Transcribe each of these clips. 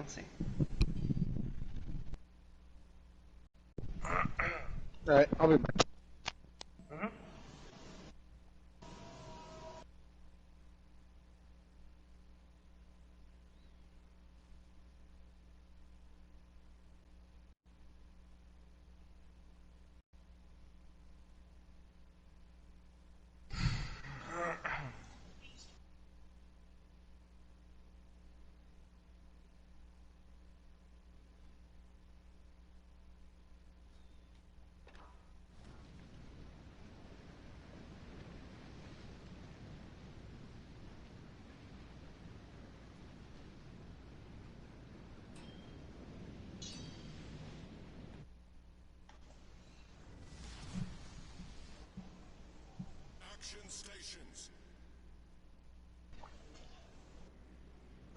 let's see. Alright, I'll be back. Mm-hmm. Stations.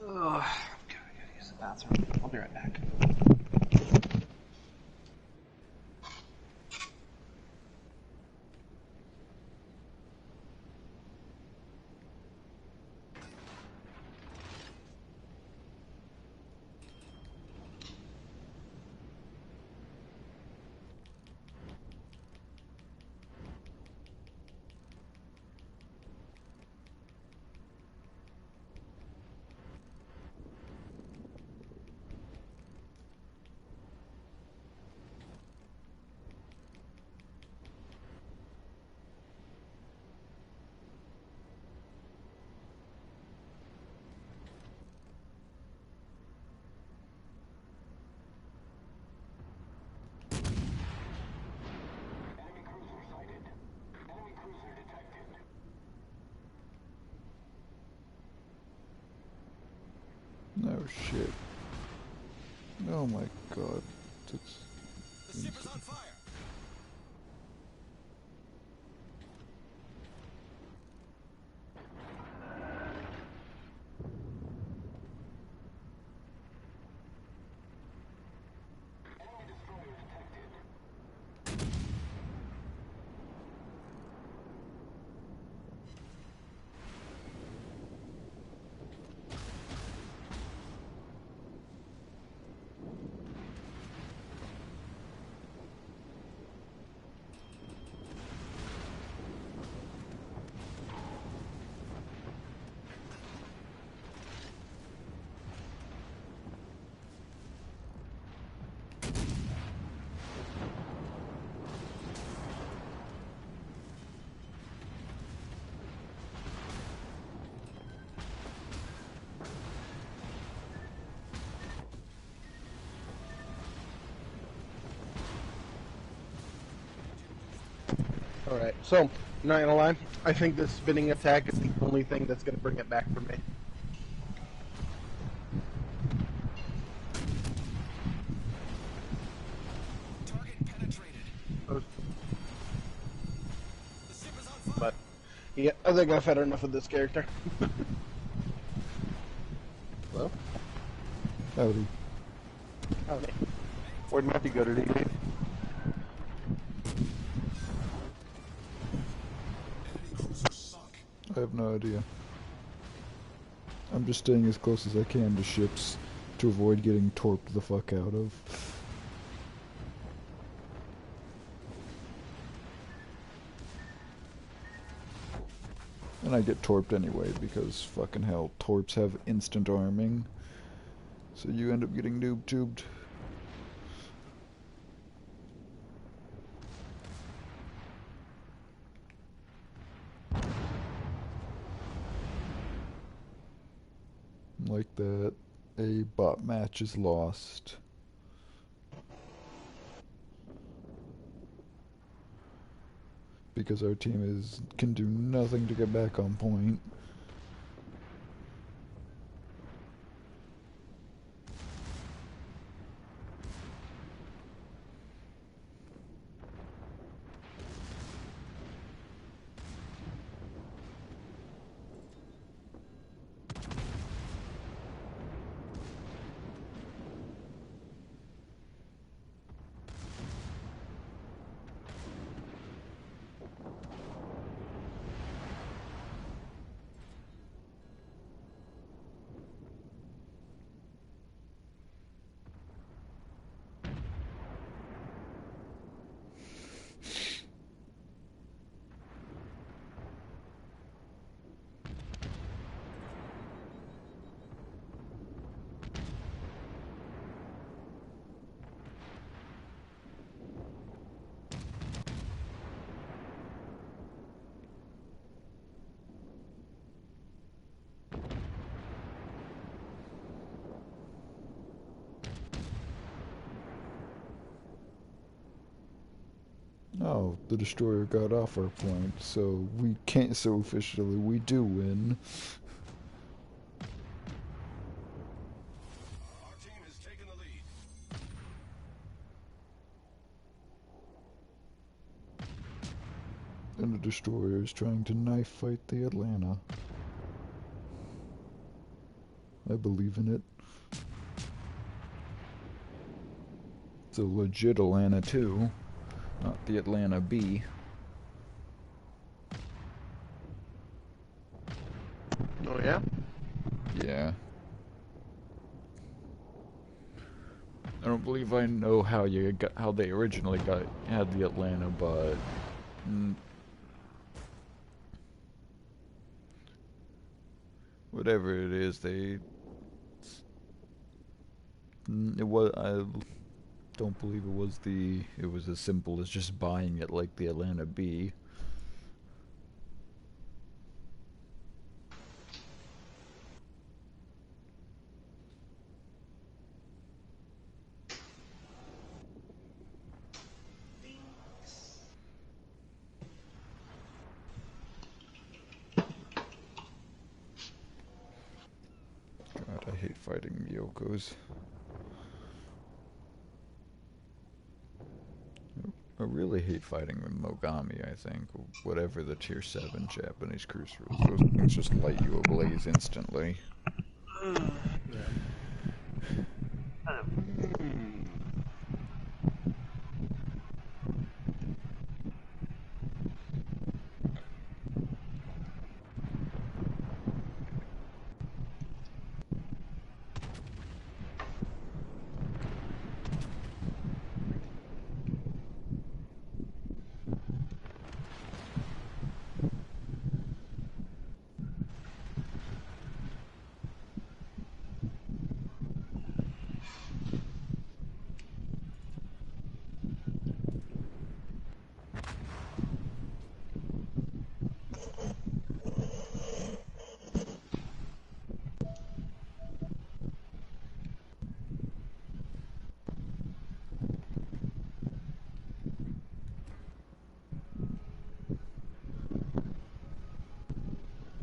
Ugh, I gotta use the bathroom. I'll be right back. No shit. Oh my god. It's The ship is on fire. Alright, so, I'm not gonna lie, I think this spinning attack is the only thing that's gonna bring it back for me. Target penetrated. Oh, The ship is on fire. but, yeah, I think I've had enough of this character. Hello? howdy. Howdy. Where'd Matthew go? Did he leave? Enemy cruiser sunk. I have no idea. I'm just staying as close as I can to ships to avoid getting torped the fuck out of. And I get torped anyway because fucking hell, torps have instant arming. So you end up getting noob tubed. Like that, a bot match is lost. Because our team can do nothing to get back on point. oh, the destroyer got off our point, so we can't. So officially, we do win. Our team has taken the lead. And the destroyer is trying to knife fight the Atlanta. I believe in it. It's a legit Atlanta too, not the Atlanta B. Oh yeah. Yeah. I don't believe I know how how they originally had the Atlanta, but whatever it is, it was. I don't believe it was as simple as just buying it like the Atlanta B. God, I hate fighting Myokos. I really hate fighting with Mogami, I think. Whatever the tier 7 Japanese cruiser is. Those things just light you ablaze instantly.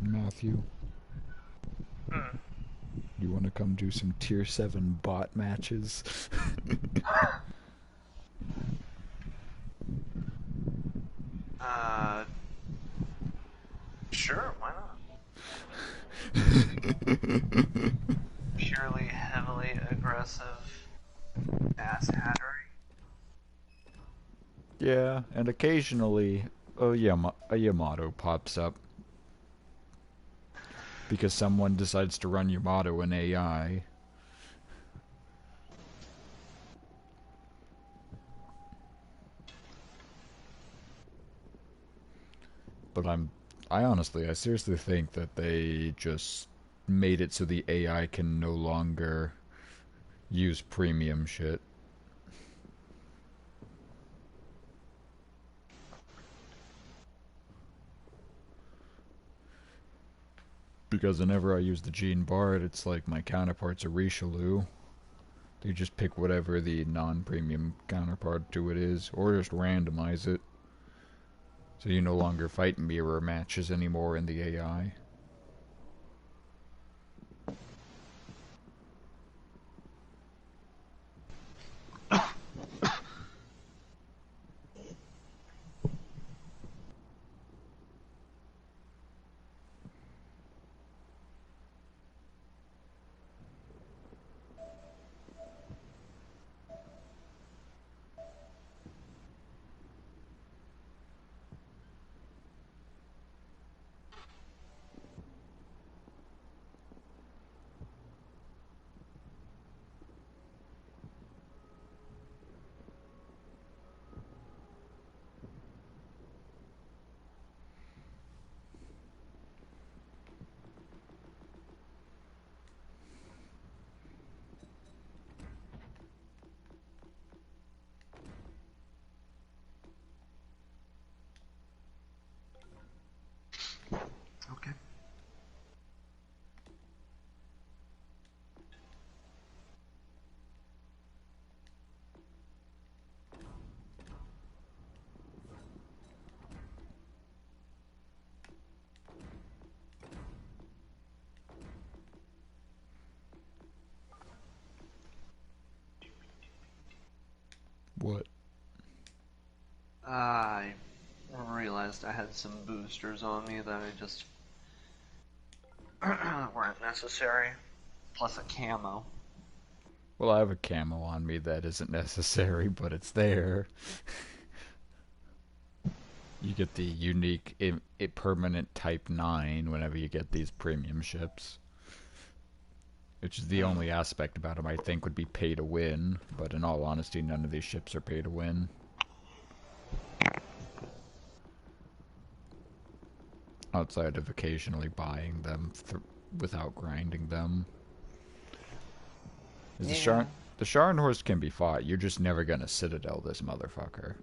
Matthew, you want to come do some tier 7 bot matches? Sure, why not? Purely heavily aggressive ass hattery. Yeah, and occasionally a Yamato pops up. Because someone decides to run Yamato in AI. But I seriously think that they just made it so the AI can no longer use premium shit. Because whenever I use the Gene Bard, it's like my counterpart's a Richelieu. They just pick whatever the non-premium counterpart to it is, or just randomize it. So you no longer fight mirror matches anymore in the AI. What? I realized I had some boosters on me that I just weren't necessary. Plus a camo. Well, I have a camo on me that isn't necessary, but it's there. You get the unique, permanent Type 9 whenever you get these premium ships. Which is the only aspect about them I think would be pay to win, but in all honesty, none of these ships are pay to win. Outside of occasionally buying them without grinding them. Yeah. The Scharnhorst can be fought, you're just never gonna Citadel this motherfucker.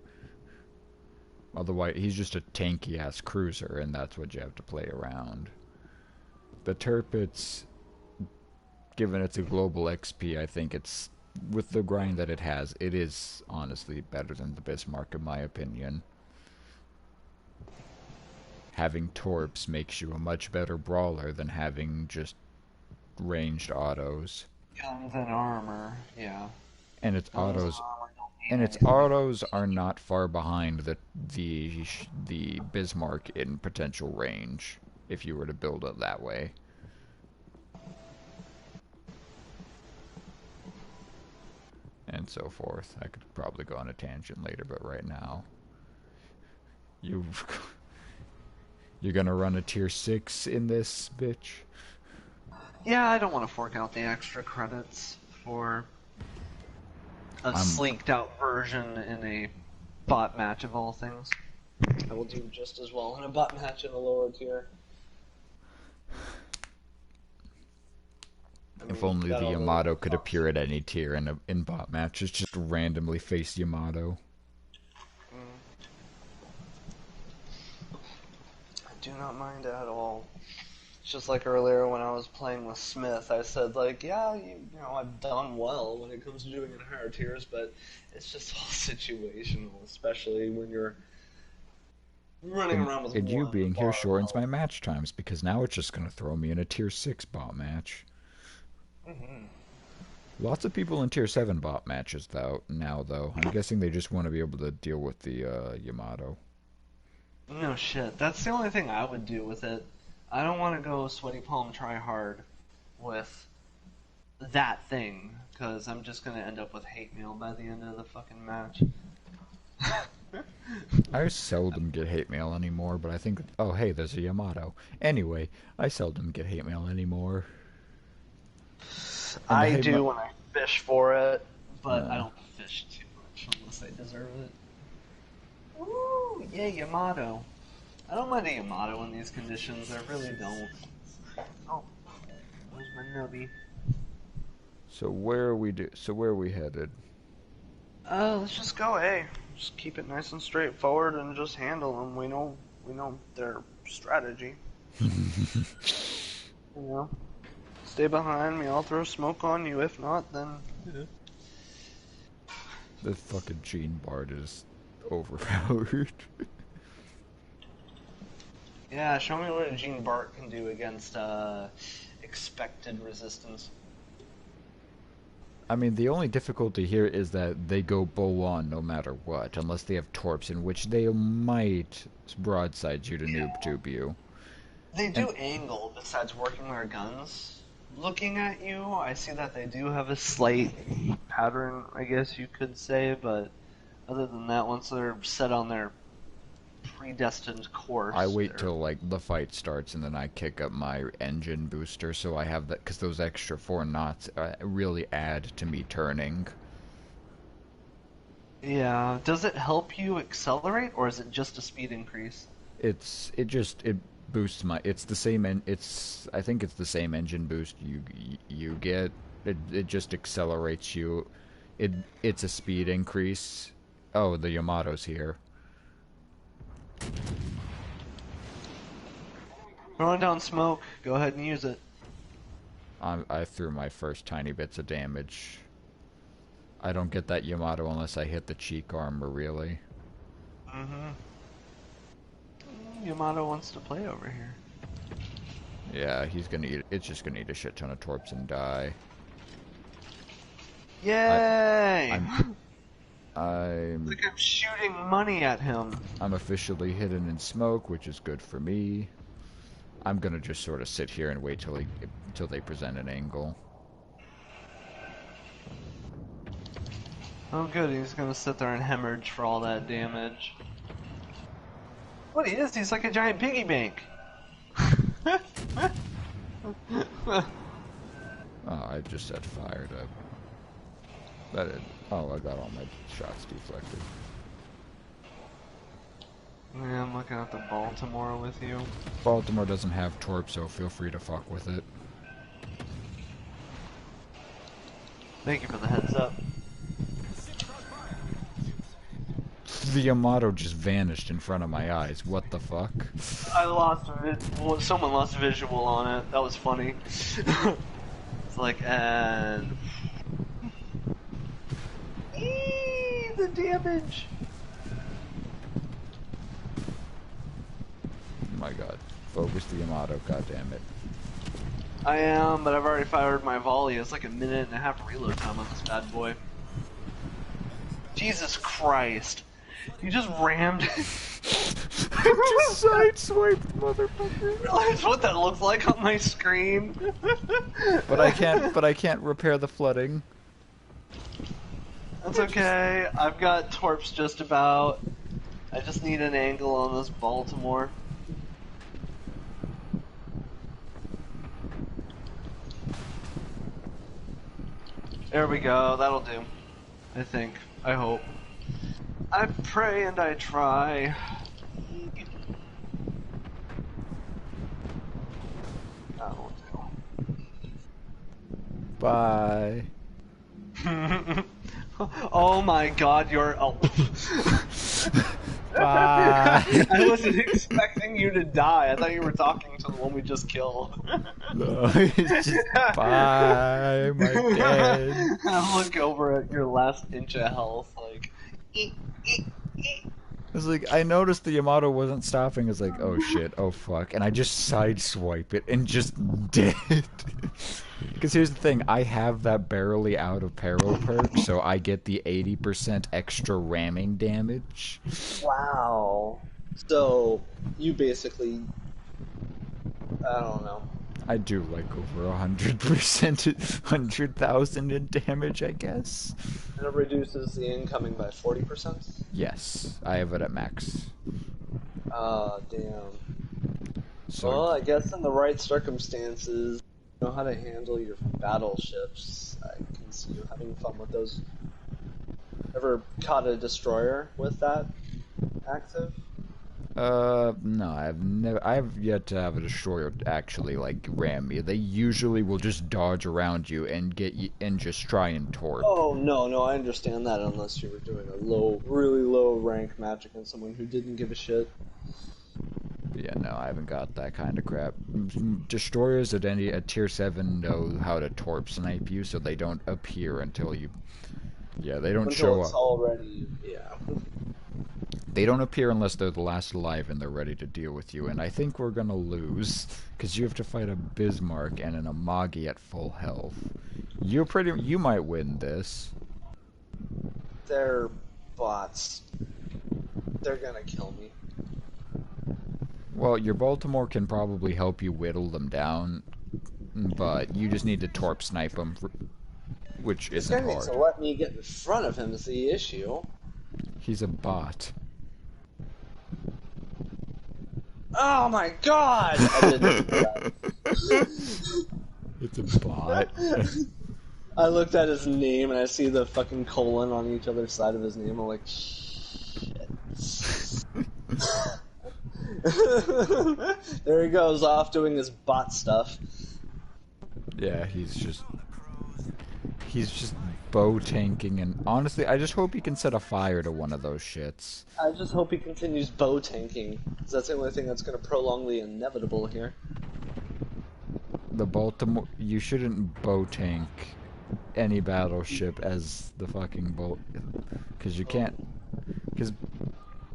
Otherwise, he's just a tanky-ass cruiser, and that's what you have to play around. The Tirpitz, given it's a global XP, I think it's, with the grind that it has, it is honestly better than the Bismarck in my opinion. Having Torps makes you a much better brawler than having just ranged autos. Guns and armor, yeah. And its Guns and autos armor don't mean and its anything. autos are not far behind the Bismarck in potential range if you were to build it that way. And so forth. I could probably go on a tangent later, but right now you're gonna run a tier 6 in this bitch? Yeah, I don't want to fork out the extra credits for a sleeked out version in a bot match of all things. I will do just as well in a bot match in a lower tier. If only the Yamato could appear at any tier in bot matches, just randomly face Yamato. I do not mind at all. It's just like earlier when I was playing with Smith, I said like, yeah, you know, I've done well when it comes to doing in higher tiers, but it's just all situational, especially when you're running around with And you one being here bar shortens my health. match times, because now it's just gonna throw me in a tier 6 bot match. Lots of people in tier 7 bot matches though. I'm guessing they just want to be able to deal with the Yamato. No shit, that's the only thing I would do with it. I don't want to go sweaty palm try hard with that thing, because I'm just going to end up with hate mail by the end of the fucking match. I seldom get hate mail anymore, but I think, oh hey, there's a Yamato. Anyway, I seldom get hate mail anymore. And I do when I fish for it, but I Uh. don't fish too much unless I deserve it. Ooh, yeah, Yamato. I don't mind a Yamato in these conditions, I really don't. Oh, there's my nubby. So where are we headed? Let's just go A. Just keep it nice and straightforward and just handle them. We know their strategy. You know, stay behind me. I'll throw smoke on you. If not, then. The fucking Gene Bard is overpowered. Yeah, show me what a Gene Bart can do against expected resistance. I mean, the only difficulty here is that they go bow on no matter what, unless they have torps, in which they might broadside you to noob tube you. They do angle besides working their guns. Looking at you, I see that they do have a slight pattern, I guess you could say, but other than that, once they're set on their predestined course. I wait till like the fight starts and then I kick up my engine booster, so I have that, because those extra 4 knots really add to me turning. Yeah, does it help you accelerate, or is it just a speed increase? It boosts my. It's the same. I think it's the same engine boost you get. It just accelerates you. It's a speed increase. Oh, the Yamato's here. Throwing down smoke. Go ahead and use it. I threw my first tiny bits of damage. I don't get that Yamato unless I hit the cheek armor, really. Yamato wants to play over here. Yeah, he's gonna eat. It's just gonna eat a shit ton of torps and die. Yay! I'm Like I'm shooting money at him. I'm officially hidden in smoke, which is good for me. I'm gonna just sort of sit here and wait till they present an angle. Oh good, he's gonna sit there and hemorrhage for all that damage. What he is, he's like a giant piggy bank. Oh, I just said fired up. That is. Oh, I got all my shots deflected. Yeah, I'm looking at the Baltimore with you. Baltimore doesn't have torp, so feel free to fuck with it. Thank you for the heads up. The Yamato just vanished in front of my eyes. What the fuck? I lost someone lost visual on it. That was funny. It's like, and the damage. Oh my god. Focus the Yamato, goddammit. I am, but I've already fired my volley. It's like a minute and a half reload time on this bad boy. Jesus Christ. You just rammed it. Just sideswiped, motherfucker. Realize what that looks like on my screen. But I can't repair the flooding. That's okay. I've got torps just about. I just need an angle on this Baltimore. There we go. That'll do. I think. I hope. I pray and I try. That'll Bye. do. Oh my god, you're. Oh. Bye. I wasn't expecting you to die. I thought you were talking to the one we just killed. No, it's just bye, my dad. I look over at your last inch of health, like. It's like, I noticed the Yamato wasn't stopping. It's like, oh shit, oh fuck. And I just sideswipe it and just dead. Because here's the thing, I have that barely out of peril perk, so I get the 80% extra ramming damage. Wow. So, you basically. I don't know. I do like over 100%, 100,000 in damage, I guess. And it reduces the incoming by 40%? Yes, I have it at max. Damn. So, Well, I guess in the right circumstances, you know how to handle your battleships. I can see you having fun with those. Ever caught a destroyer with that active? no, I've yet to have a destroyer actually, like, ram me. They usually will just dodge around you and get you, and just try and torp. Oh, no, I understand that unless you were doing a really low rank match against someone who didn't give a shit. Yeah, no, I haven't got that kind of crap. Destroyers at tier 7 know how to torp snipe you, so they don't appear until you... Yeah, they don't show Until it's up. already, yeah. They don't appear unless they're the last alive and they're ready to deal with you, and I think we're gonna lose, because you have to fight a Bismarck and an Amagi at full health. You might win this. They're bots. They're gonna kill me. Well, your Baltimore can probably help you whittle them down, but you just need to torp snipe them, which isn't He needs hard. to let me get in front of him is the issue. He's a bot. Oh my god! I didn't do that. It's a bot. I looked at his name and I see the fucking colon on each other side of his name. I'm like, shit. There he goes off doing his bot stuff. Yeah, he's just bow tanking, and honestly, I just hope he can set a fire to one of those shits. I just hope he continues bow tanking, because that's the only thing that's going to prolong the inevitable here. The Baltimore, you shouldn't bow tank any battleship as the fucking boat, because you can't, because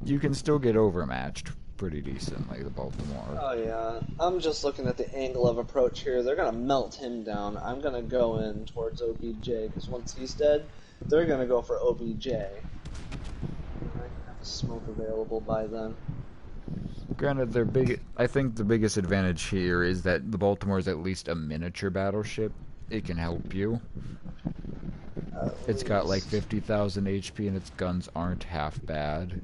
you can still get overmatched pretty decently, the Baltimore. Oh yeah, I'm just looking at the angle of approach here. They're gonna melt him down. I'm gonna go in towards OBJ, because once he's dead, they're gonna go for OBJ. I have smoke available by then. Granted, I think the biggest advantage here is that the Baltimore is at least a miniature battleship. It can help you. It's got like 50,000 HP and its guns aren't half bad.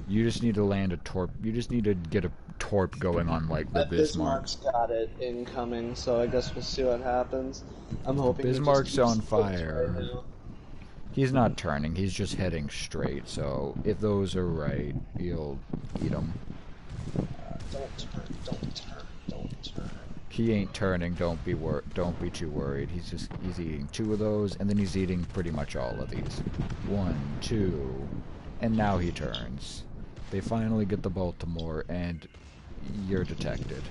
You just need to land a torp. You just need to get a torp going on like the Bismarck. Bismarck's got it incoming, so I guess we'll see what happens. I'm hoping Bismarck's he just on keeps close fire. right now. He's not turning. He's just heading straight. So if those are right, you'll eat them. Don't turn, don't turn, don't turn. He ain't turning. Don't be too worried. He's eating 2 of those, and then he's eating pretty much all of these. 1, 2, and now he turns. They finally get the Baltimore, and you're detected.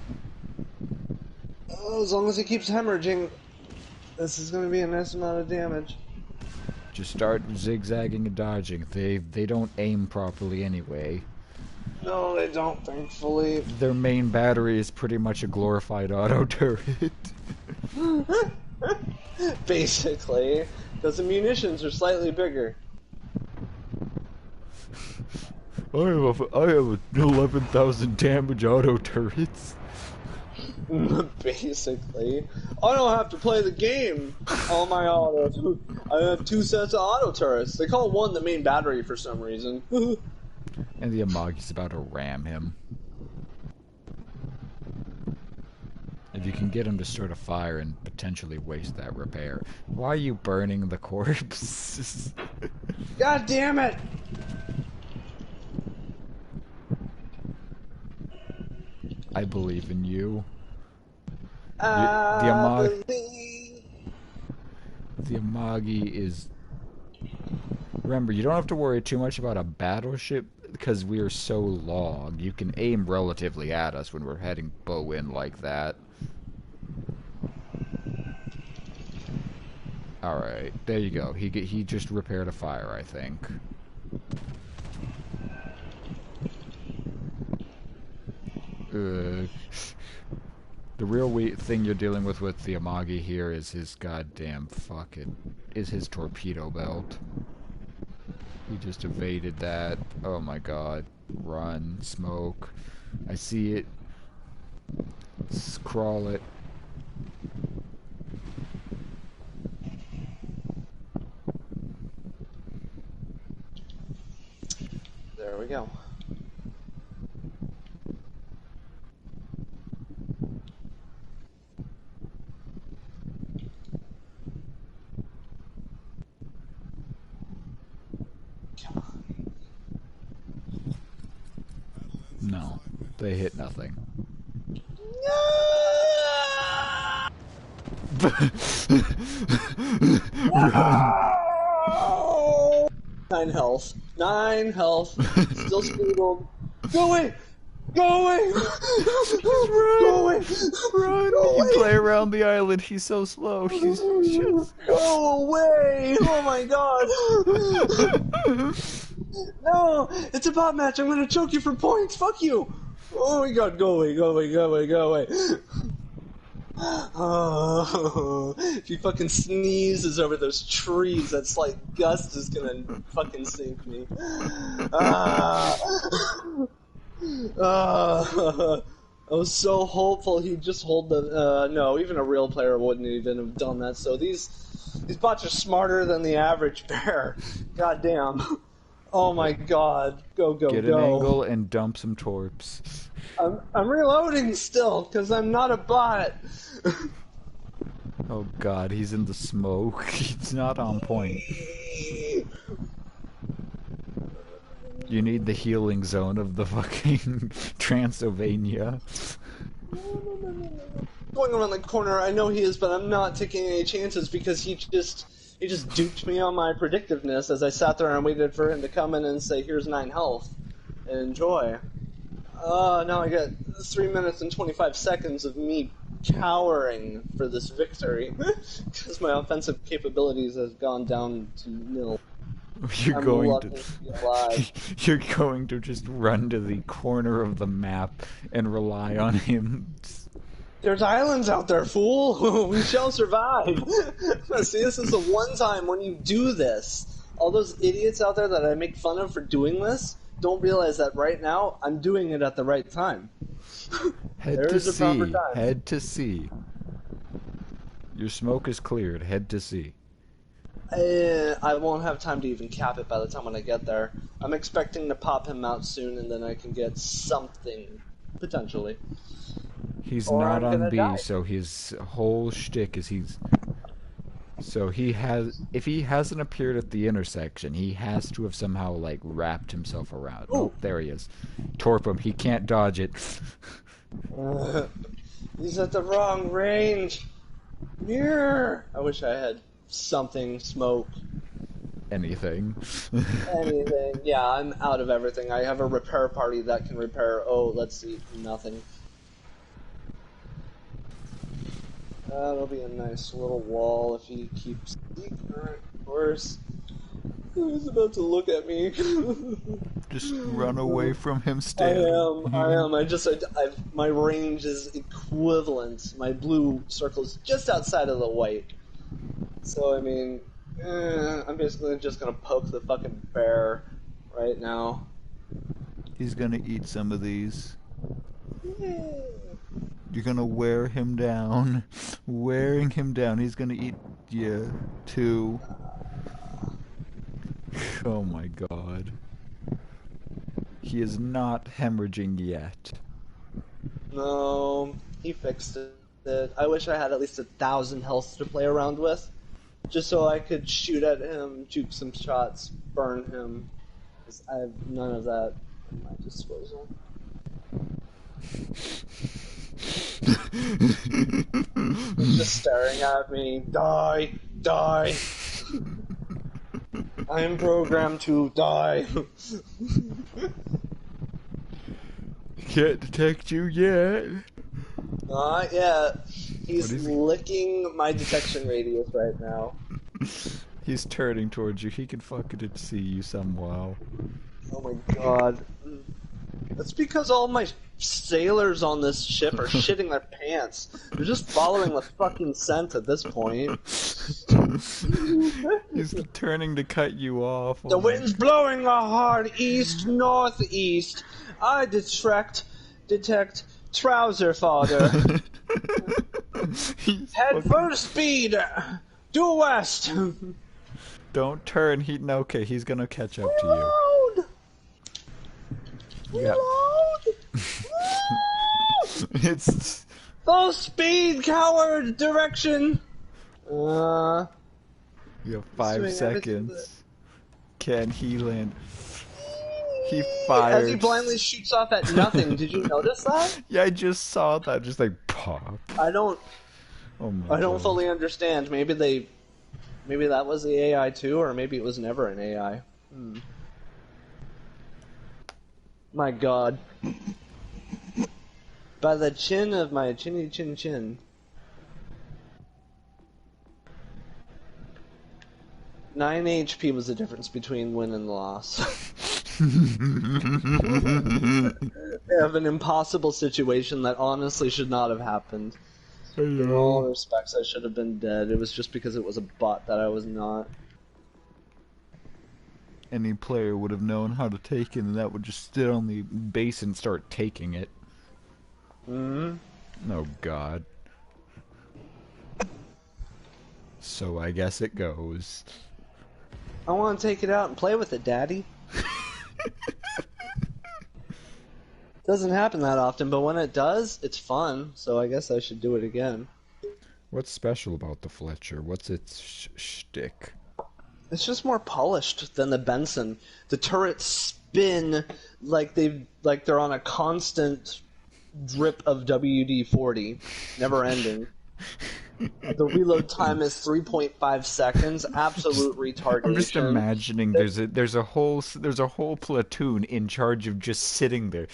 Oh, as long as he keeps hemorrhaging, this is going to be a nice amount of damage. Just start zigzagging and dodging. They don't aim properly anyway. No, they don't, thankfully. Their main battery is pretty much a glorified auto turret. Basically, because the munitions are slightly bigger. I have 11,000 damage auto turrets. Basically. I don't have to play the game. All my autos. I have 2 sets of auto turrets. They call one the main battery for some reason. And the Amagi's about to ram him. If you can get him to start a fire and potentially waste that repair. Why are you burning the corpse? God damn it! I believe in you. I The Amagi is... Remember, you don't have to worry too much about a battleship because we are so long. You can aim relatively at us when we're heading bow in like that. Alright, there you go. He just repaired a fire, I think. The real thing you're dealing with the Amagi here is his goddamn is his torpedo belt. He just evaded that. Oh my god. Run, smoke. I see it. Crawl it. There we go. No, they hit nothing. No! 9 health. 9 health. Still spoodled. Go away! Go away! Go away! Run! Go You away! play around the island. He's so slow. He's just... Go away! Oh my god! No! It's a bot match! I'm gonna choke you for points! Fuck you! Oh my god, go away, go away, go away, go away. Oh, if he fucking sneezes over those trees, that slight gust is gonna fucking sink me. I was so hopeful he'd just hold the. No, even a real player wouldn't even have done that. So these bots are smarter than the average bear. God damn. Oh my god. Go, go, Get go. an angle and dump some torps. I'm reloading still, because I'm not a bot. Oh god, he's in the smoke. He's not on point. You need the healing zone of the fucking Transylvania. Going around the corner, I know he is, but I'm not taking any chances because he just duped me on my predictiveness as I sat there and waited for him to come in and say, here's 9 health. Enjoy. Now I get 3 minutes and 25 seconds of me cowering for this victory because my offensive capabilities have gone down to nil. You're I'm going lucky to be alive. you're going to just run to the corner of the map and rely on him. There's islands out there, fool! We shall survive! See, this is the one time when you do this all those idiots out there that I make fun of for doing this don't realize that right now I'm doing it at the right time. Head There to is a proper sea. time. Head to sea. Your smoke is cleared. Head to sea. I won't have time to even cap it by the time when I get there. I'm expecting to pop him out soon, and then I can get something, potentially. He's Or not I'm on gonna B, die. so his whole shtick is he's... So he has... If he hasn't appeared at the intersection, he has to have somehow, like, wrapped himself around. Ooh. Nope, there he is. Torp him. He can't dodge it. He's at the wrong range. Mirror. I wish I had something, smoke, Anything. anything. Yeah, I'm out of everything. I have a repair party that can repair. Oh, let's see, nothing. That'll be a nice little wall if he keeps secret. Of course. He's about to look at me. Just run away from him, I Stan. am. My range is equivalent. My blue circle is just outside of the white. So, I mean, I'm basically just gonna poke the fucking bear right now. He's gonna eat some of these. You're gonna wear him down. Wearing him down. He's gonna eat you, too. Oh my god. He is not hemorrhaging yet. No, he fixed it. I wish I had at least 1,000 health to play around with. Just so I could shoot at him, juke some shots, burn him. 'Cause I have none of that at my disposal. He's just staring at me. Die! Die! I am programmed to die. Can't detect you yet. Not yet. He's What is he? licking my detection radius right now. He's turning towards you. He can fucking see you somehow. Oh my god. That's because all my sailors on this ship are shitting their pants. They're just following the fucking scent at this point. He's turning to cut you off. The wind's blowing a hard east-northeast. I detect trouser fodder. Head first speed, due west. Don't turn. Okay, he's gonna catch up to you. Reload. Yeah. Reload. It's Full speed, coward! Direction. you have 5 Doing everything seconds. Can he land? He fired. As he blindly shoots off at nothing. Did you notice that? Yeah, I just saw that. Just like pop. I don't Oh my I don't God. fully understand. Maybe that was the AI too, or maybe it was never an AI. My god. By the chin of my chinny chin chin. 9 HP was the difference between win and loss. I have an impossible situation that honestly should not have happened. In all respects, I should have been dead. It was just because it was a bot that I was not. Any player would have known how to take it, and that would just sit on the base and start taking it. Oh God. So I guess it goes. I want to take it out and play with it, Daddy. Doesn't happen that often, but when it does, it's fun. So I guess I should do it again. What's special about the Fletcher? What's its shtick? It's just more polished than the Benson. The turrets spin like they're on a constant drip of WD-40, never ending. The reload time is 3.5 seconds. Absolute retardation. I'm just imagining there's a whole platoon in charge of just sitting there.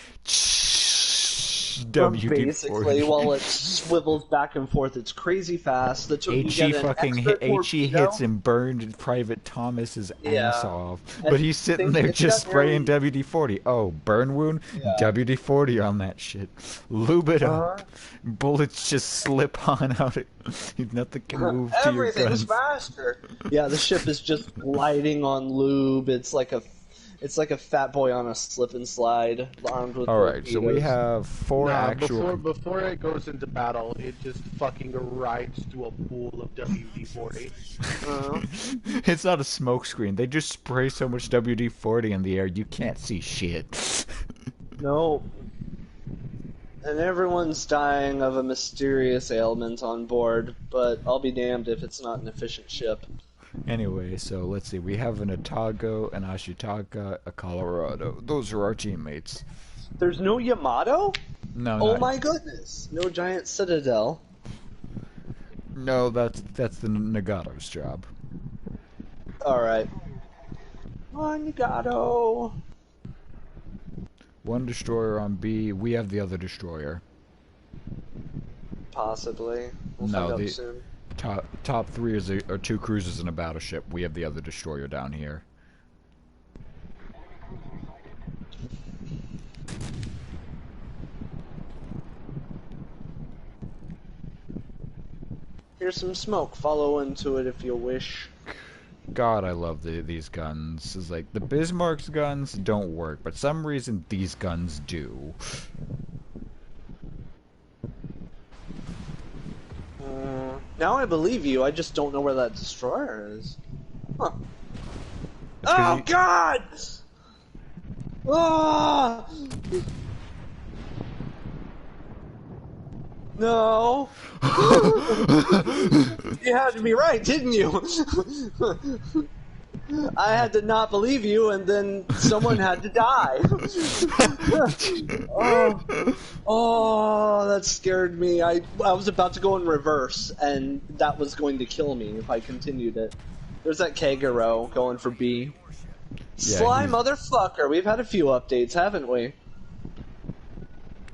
Basically, WD-40. while it swivels back and forth, it's crazy fast. You get an extra HE hits torpedo. and burned Private Thomas's ass Yeah, off. But and he's sitting think there it's just got spraying nearly. WD-40. Oh, burn wound? Yeah. WD-40 on that shit. Lube it Uh-huh. up. Bullets just slip on out. Nothing can move to your Everything's guns. faster. Yeah, the ship is just gliding on lube. It's like a fat boy on a slip and slide, armed with Alright, so we torpedoes. have four Nah, actual... before it goes into battle, it just fucking rides to a pool of WD-40. Uh, It's not a smoke screen. They just spray so much WD-40 in the air, you can't see shit. no. And everyone's dying of a mysterious ailment on board, but I'll be damned if it's not an efficient ship. Anyway, so let's see. We have an Otago, an Ashitaka, a Colorado. Those are our teammates. There's no Yamato? No, Oh not... my goodness. No giant citadel. No, that's the Nagato's job. Alright. On Yamato. One destroyer on B. We have the other destroyer. Possibly. We'll No, find out the soon. top three are two cruisers and a battleship. We have the other destroyer down here. Here's some smoke. Follow into it if you wish. God, I love these guns. It's like the Bismarck's guns don't work, but some reason these guns do. Now I believe you. I just don't know where that destroyer is. Huh. 'Cause Oh God! Ah! No. You had to be right, didn't you? I had to not believe you, and then someone had to die. Oh, that scared me. I was about to go in reverse, and that was going to kill me if I continued it. There's that Kagero going for B. Yeah, Sly he's- motherfucker. We've had a few updates, haven't we?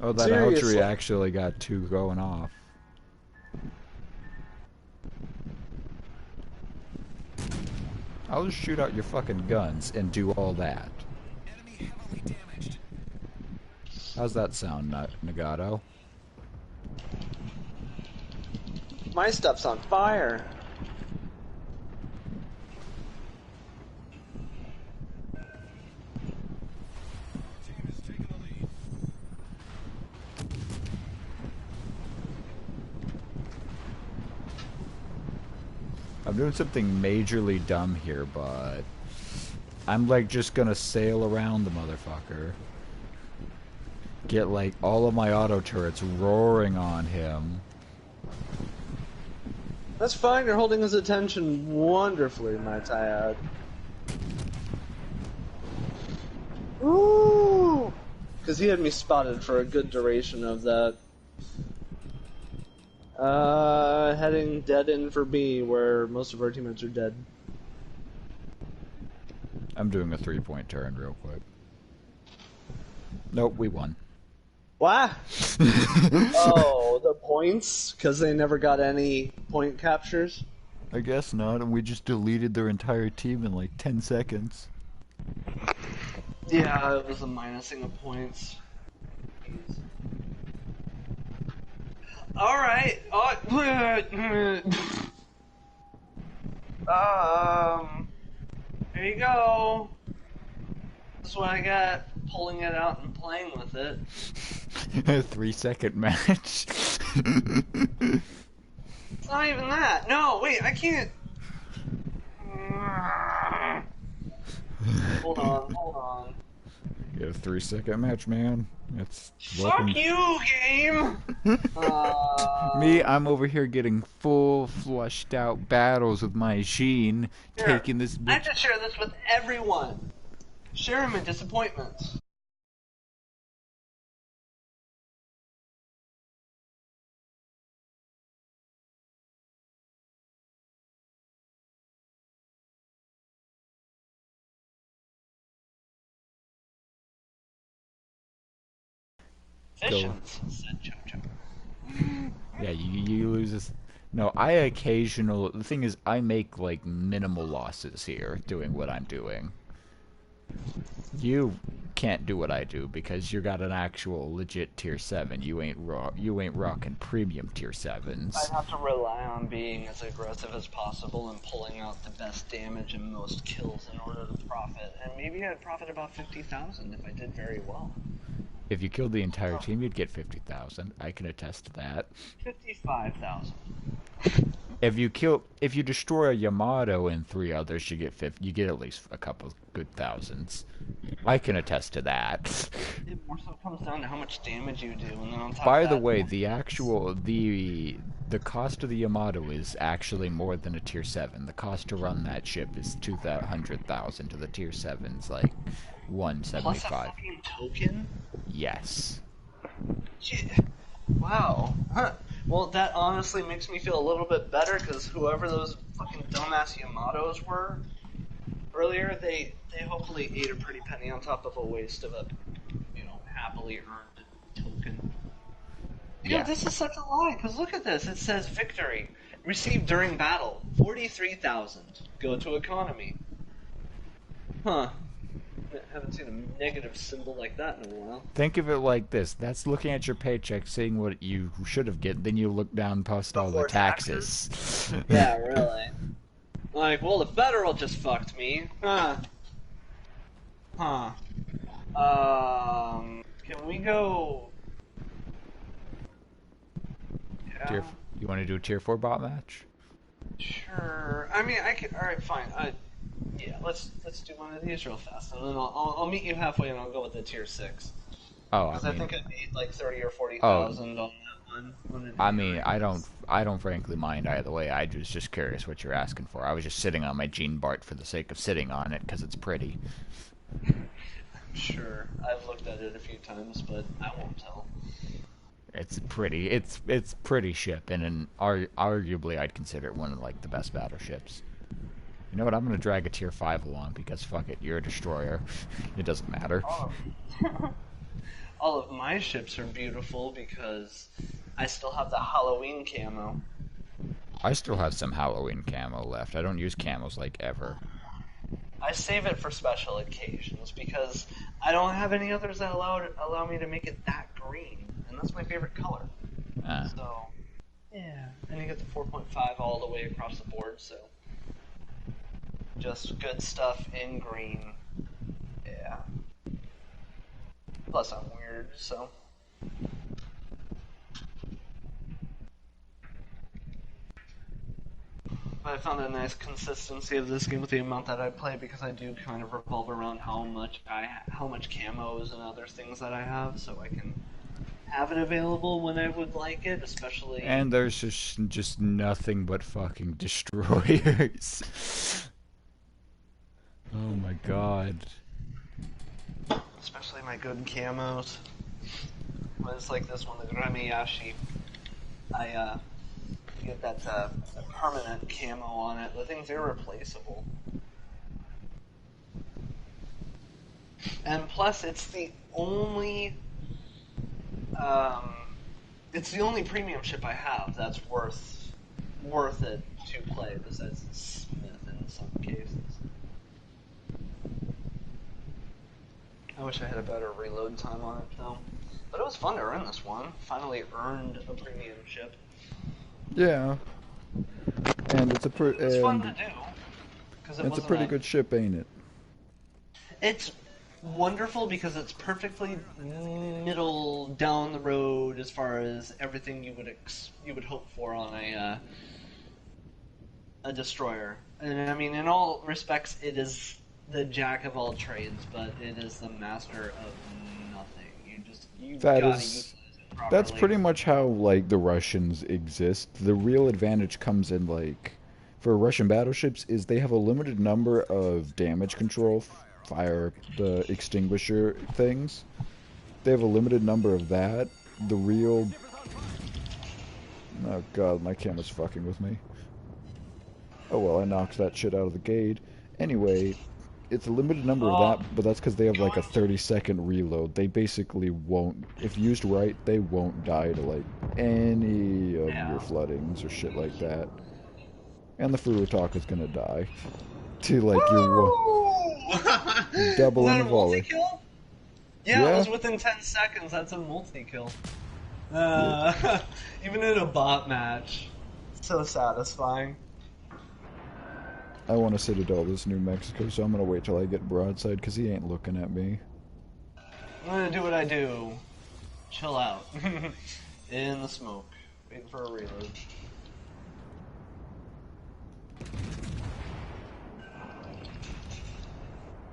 Oh, that Seriously. Algery actually got two going off. I'll just shoot out your fucking guns and do all that. Enemy heavily damaged. How's that sound, Nagato? My stuff's on fire. Team has taken the lead. I'm doing something majorly dumb here, but I'm like just gonna sail around the motherfucker. Get like all of my auto turrets roaring on him. That's fine, you're holding his attention wonderfully, might I add. Ooh! Because he had me spotted for a good duration of that. Heading dead in for B, where most of our teammates are dead. I'm doing a 3-point turn real quick. Nope, we won. What? Oh, the points? Because they never got any point captures? I guess not, and we just deleted their entire team in like 10 seconds. Yeah, it was a minusing of points. Alright. There you go. That's what I got. Pulling it out and playing with it. A 3-second match. It's not even that. No, wait, I can't. Hold on. Get a 3-second match, man. That's Fuck you, game! Me, I'm over here getting full flushed out battles with my Sheen, Here, taking this I have bitch. to share this with everyone. Share him in disappointments. go. Efficiency, said Jojo. Yeah, you lose this. No, I occasional. The thing is, I make like minimal losses here doing what I'm doing. You can't do what I do because you got an actual legit tier 7. You ain't rocking premium tier 7s. I'd have to rely on being as aggressive as possible and pulling out the best damage and most kills in order to profit. And maybe I'd profit about 50,000 if I did very well. If you killed the entire team, you'd get 50,000. I can attest to that. 55,000. If you destroy a Yamato and 3 others, you get at least a couple good thousands. I can attest to that. It more so comes down to how much damage you do, and then on top By of that, the way, the cost of the Yamato is actually more than a tier 7. The cost to run that ship is 200,000 to the tier 7's like plus a 175. fucking token? Yes. Yeah. Wow. Huh. Well, that honestly makes me feel a little bit better, because whoever those fucking dumbass Yamatos were earlier, they hopefully ate a pretty penny on top of a waste of a, happily earned token. Yeah. This is such a lie, because look at this. It says victory. Received during battle. 43,000. Go to economy. Huh. I haven't seen a negative symbol like that in a while. Think of it like this. That's looking at your paycheck, seeing what you should have get, then you look down past all the Before taxes. Yeah, really. Like, well, the federal just fucked me. Huh. Can we go... Yeah. You want to do a tier 4 bot match? Sure. I mean, I could... Alright, fine. Yeah, let's do one of these real fast, and then I'll meet you halfway, and I'll go with the tier 6. Oh, Because I think I made like 30 or 40,000 on that one. I mean, I don't frankly mind either way. I was just curious what you're asking for. I was just sitting on my Gene Bart for the sake of sitting on it because it's pretty. Sure, I've looked at it a few times, but I won't tell. It's pretty. It's pretty ship, and arguably I'd consider it one of like the best battleships. You know what? I'm gonna drag a tier 5 along because fuck it, you're a destroyer. It doesn't matter. All of my ships are beautiful because I still have the Halloween camo. I still have some Halloween camo left. I don't use camos like ever. I save it for special occasions because I don't have any others that allow me to make it that green, and that's my favorite color. So, yeah. And you get the 4.5 all the way across the board, so just good stuff in green. Yeah. Plus I'm weird, so. But I found a nice consistency of this game with the amount that I play because I do kind of revolve around how much camos and other things that I have, so I can have it available when I would like it, especially. And there's just nothing but fucking destroyers. Oh my god. Especially my good camos. But it's like this one, the Gramiyashi. I get that permanent camo on it. The thing's irreplaceable. And plus, it's the only premium ship I have that's worth it to play, besides Smith in some cases. I wish I had a better reload time on it though. But it was fun to earn this one. Finally earned a premium ship. Yeah. And it's fun to do. It's a pretty good ship, ain't it? It's wonderful because it's perfectly middle down the road as far as everything you would hope for on a destroyer. And I mean, in all respects, it is the jack of all trades, but it is the master of nothing. That's pretty much how like the Russians exist. The real advantage comes in like for Russian battleships is they have a limited number of damage control fire the extinguisher things. They have a limited number of that. The real Oh god, my camera's fucking with me. Oh well, I knocked that shit out of the gate. Anyway, it's a limited number of Oh, that, but that's because they have like a going 30-second reload. They basically won't, if used right, they won't die to like any of your yeah. floodings or shit like that. And the Furutak is gonna die to like your Woo! Is double in that the a volley. multi-kill? Yeah, it Yeah, was within 10 seconds. That's a multi-kill. yeah. Even in a bot match. So satisfying. I want to Citadel this New Mexico, so I'm gonna wait till I get broadside because he ain't looking at me. I'm gonna do what I do. Chill out. In the smoke. Waiting for a reload.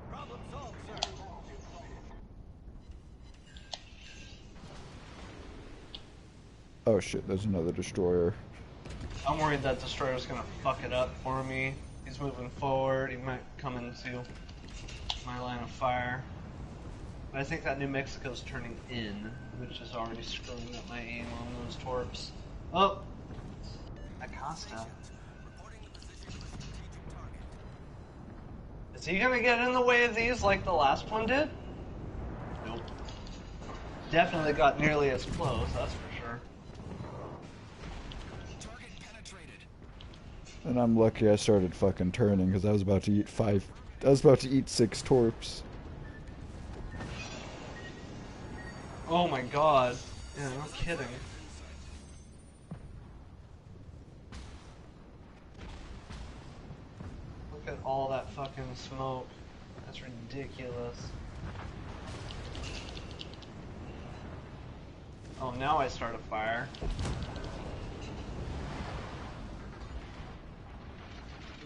Problem solved, sir. Oh shit, there's another destroyer. I'm worried that Destroyer's gonna fuck it up for me. He's moving forward. He might come into my line of fire. But I think that New Mexico's turning in, which is already screwing up my aim on those torps. Oh! Acosta. Reporting the position of a strategic target. Is he gonna get in the way of these like the last one did? Nope. Definitely got nearly as close, that's for sure. Target penetrated. And I'm lucky I started fucking turning because I was about to eat I was about to eat 6 torps. Oh my god. Yeah, no kidding. Look at all that fucking smoke. That's ridiculous. Oh, now I start a fire.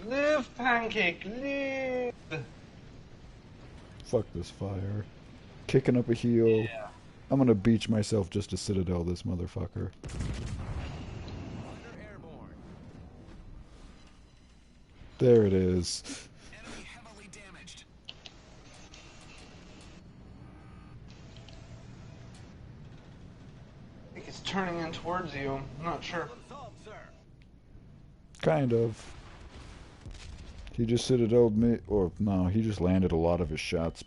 Live, Pancake, live! Fuck this fire. Kicking up a heel. Yeah. I'm gonna beach myself just to Citadel this motherfucker. Under airborne. There it is. Enemy heavily damaged. I think he's turning in towards you. I'm not sure. Problem solved, sir. Kind of. He just Citadel'd me, or no, he just landed a lot of his shots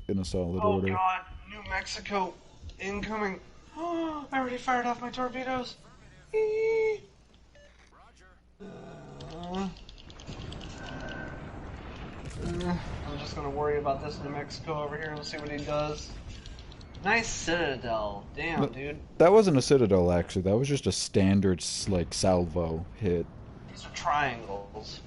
in a solid Oh order. god, New Mexico incoming. Oh, I already fired off my torpedoes. Eee. Roger. I'm just gonna worry about this New Mexico over here and see what he does. Nice Citadel. Damn, But dude. that wasn't a Citadel, actually. That was just a standard, like, salvo hit. These are triangles.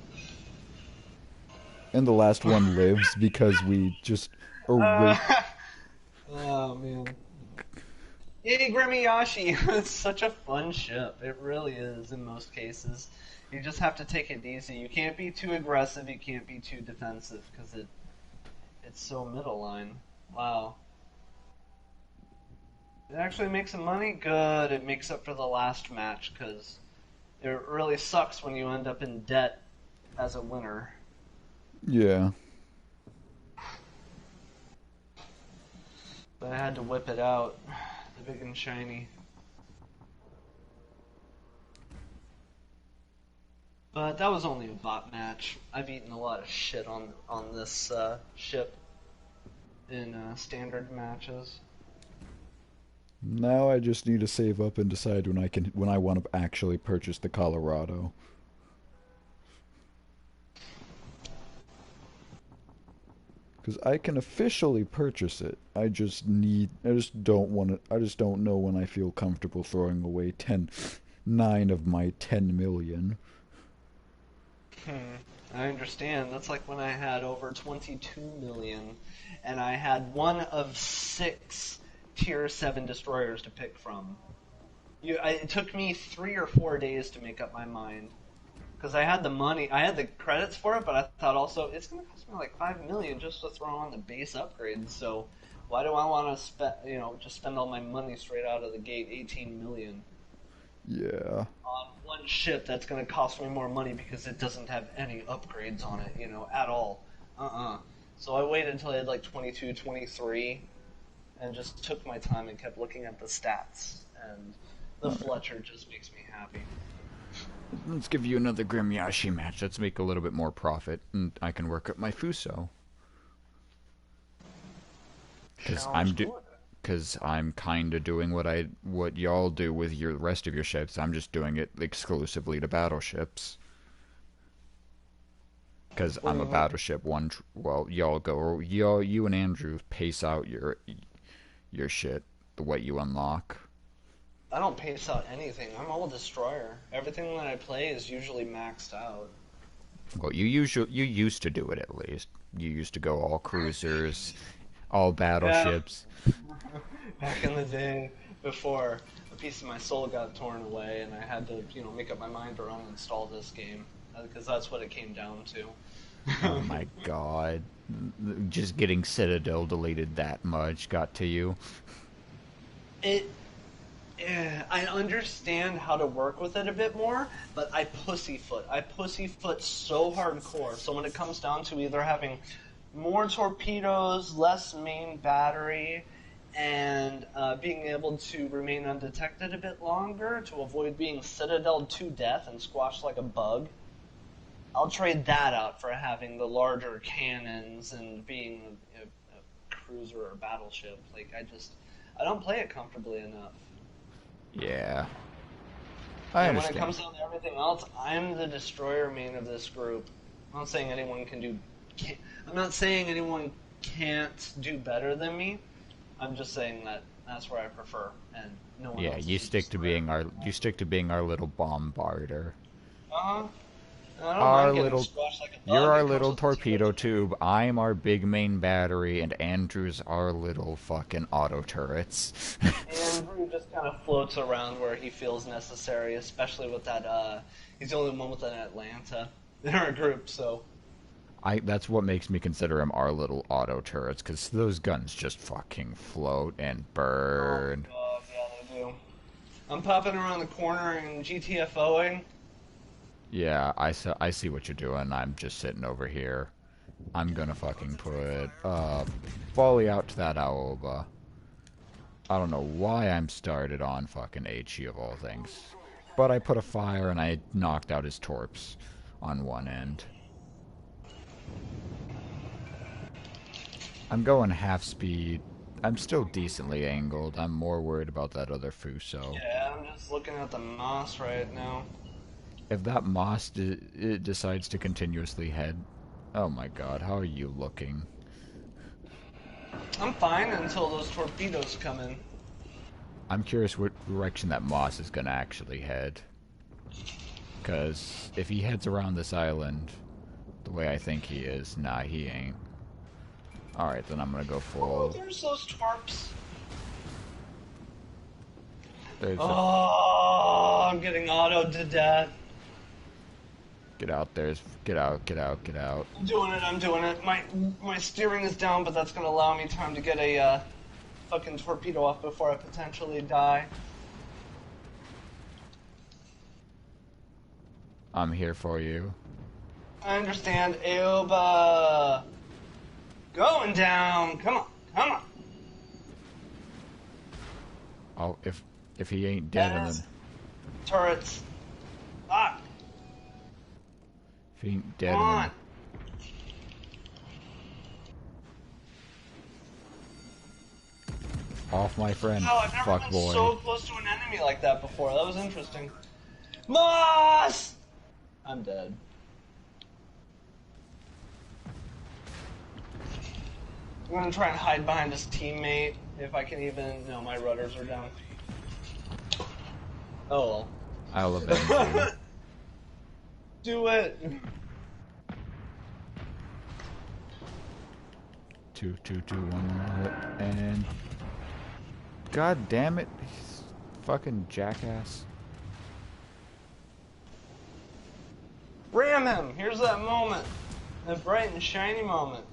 And the last one lives because we just Oh man. Yay, Gremiyashi! It's such a fun ship. It really is in most cases. You just have to take it easy. You can't be too aggressive, you can't be too defensive, because it's so middle line. Wow. It actually makes some money? Good. It makes up for the last match, because it really sucks when you end up in debt as a winner. Yeah. But I had to whip it out. The big and shiny. But that was only a bot match. I've eaten a lot of shit on this ship in standard matches. Now I just need to save up and decide when I want to actually purchase the Colorado. Because I can officially purchase it. I just don't know when I feel comfortable throwing away 9 of my 10 million. I understand. That's like when I had over 22 million, and I had one of 6 Tier 7 destroyers to pick from. It took me 3 or 4 days to make up my mind. Because I had the money, I had the credits for it, but I thought also, it's going to cost me like 5 million just to throw on the base upgrades, so why do I want to just spend all my money straight out of the gate, 18 million? Yeah. On one ship that's going to cost me more money because it doesn't have any upgrades on it, at all. So I waited until I had like 22, 23, and just took my time and kept looking at the stats. And the Fletcher just makes me happy. Let's give you another Grimyashi match. Let's make a little bit more profit, and I can work up my Fuso. Cause Challenge good. I'm kind of doing what y'all do with your rest of your ships. I'm just doing it exclusively to battleships. Cause What do I'm a you mean? battleship one. Well, you and Andrew pace out your shit, the what you unlock. I don't pace out anything. I'm all destroyer. Everything that I play is usually maxed out. Well, you used to do it at least. You used to go all cruisers, all Yeah, battleships. back in the day before a piece of my soul got torn away and I had to, make up my mind to uninstall this game because that's what it came down Oh to. my god. Just getting Citadel deleted that much got to you. it I understand how to work with it a bit more, but I pussyfoot. I pussyfoot so hardcore. So when it comes down to either having more torpedoes, less main battery, and being able to remain undetected a bit longer to avoid being citadeled to death and squashed like a bug, I'll trade that out for having the larger cannons and being a cruiser or battleship. Like I don't play it comfortably enough. Yeah, I And when it understand. comes down to everything else, I'm the destroyer main of this group. I'm not saying anyone can do. I'm not saying anyone can't do better than me. I'm just saying that that's where I prefer, and no one Yeah, else is a destroyer. you stick to being our little bombarder. Uh huh. I don't Our mind getting little squashed like a You're bug. our It comes little with the torpedo territory. tube. I'm our big main battery, and Andrew's our little fucking auto turrets. Andrew just kind of floats around where he feels necessary, especially with that. He's the only one with an Atlanta in our group, so. That's what makes me consider him our little auto turrets, because those guns just fucking float and Oh burn. my god, yeah, they do. I'm popping around the corner and GTFOing. Yeah, I see what you're doing. I'm just sitting over here. I'm gonna fucking put volley out to that Aoba. I don't know why I'm started on fucking HE of all things. But I put a fire and I knocked out his torps on one end. I'm going half speed. I'm still decently angled. I'm more worried about that other Fuso. Yeah, I'm just looking at the moss right now. If that Moss it decides to continuously head... Oh my god, how are you looking? I'm fine until those torpedoes come in. I'm curious what direction that Moss is gonna actually head. Because if he heads around this island the way I think he is, nah, he ain't. Alright, then I'm gonna go Oh, full... there's those torps. There's a... Oh, I'm getting autoed to death. Get out, Get out, get out. I'm doing it, I'm doing it. My steering is down, but that's gonna allow me time to get a fucking torpedo off before I potentially die. I'm here for you. I understand. Aoba. Going down. Come on. Come on. Oh, if he ain't dead and Yes. then... Turrets. Fuck. If he ain't Come dead and on. then... Off my friend, Oh, I've never fuck been boy. so close to an enemy like that before. That was interesting. Moss! I'm dead. I'm gonna try and hide behind his teammate if I can even. No, my rudders are down. Oh well. I'll avenge you. Do it! Two, one, and... God damn it. He's fucking jackass. Ram him! Here's that moment. That bright and shiny moment.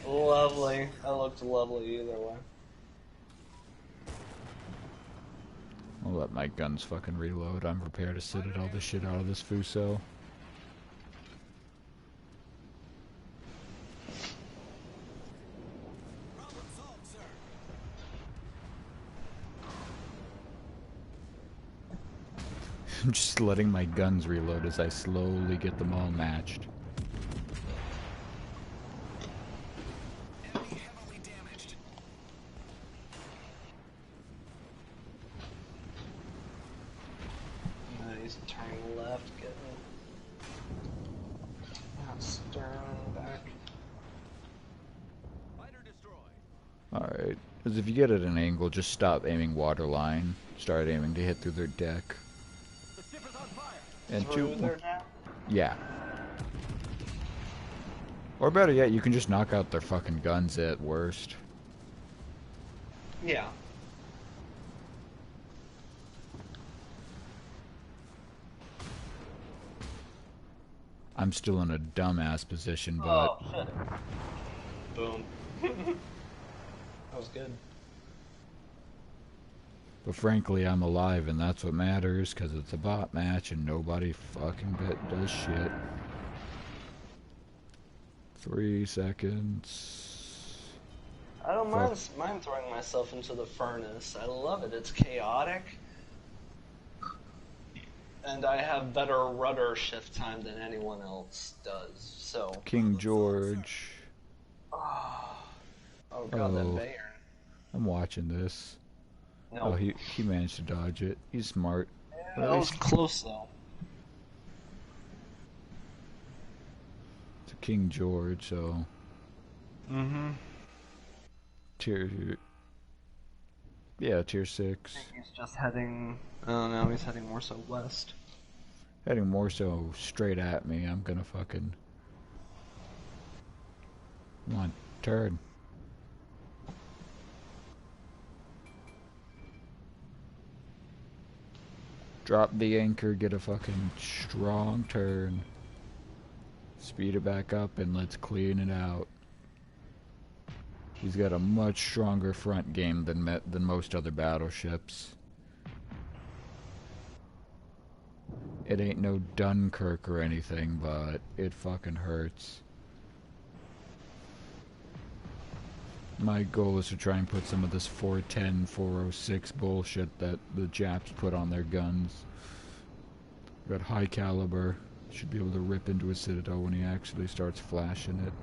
Lovely. That looked lovely either way. I'll let my guns fucking reload. I'm prepared to sit at all the shit out of this Fuso. Problem solved, sir. I'm just letting my guns reload as I slowly get them all matched. Enemy heavily damaged. He's turning left, getting not stern back. Fighter destroyed. Alright, because if you get at an angle, just stop aiming waterline. Start aiming to hit through their deck. The ship is on fire. And Through shoot. there now? Yeah. Or better yet, you can just knock out their fucking guns at worst. Yeah. I'm still in a dumbass position, but Oh, shit. Boom. That was good. frankly, I'm alive, and that's what matters, because it's a bot match, and nobody fucking does shit. 3 seconds. I don't Fuck. mind throwing myself into the furnace. I love it. It's chaotic. And I have better rudder shift time than anyone else does, so... King George. Oh god, that Oh. Bayern. I'm watching this. No. Oh, he managed to dodge it. He's smart. Yeah, that was close, though. It's a King George, so... Mm-hmm. Tier... Yeah, tier 6. He's just heading... Oh, no, he's heading more so west. Heading more so straight at me. I'm gonna fucking... Come on, turn. Drop the anchor, get a fucking strong turn. Speed it back up and let's clean it out. He's got a much stronger front game than most other battleships. It ain't no Dunkirk or anything, but it fucking hurts. My goal is to try and put some of this 410, 406 bullshit that the Japs put on their guns. Got high caliber. Should be able to rip into a Citadel when he actually starts flashing it.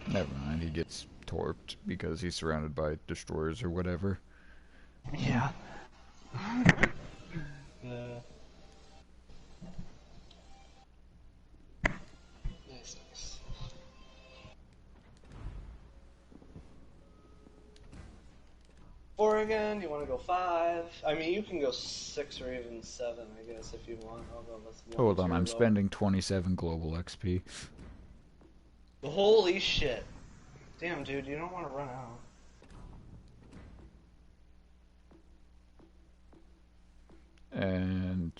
Never mind, he gets torped because he's surrounded by destroyers or whatever. Yeah. Nice. Oregon, you want to go 5? I mean, you can go 6 or even 7, I guess, if you want. I'll go with 1 Hold on, I'm tier low. spending 27 global XP. Holy shit. Damn, dude, you don't want to run out. And,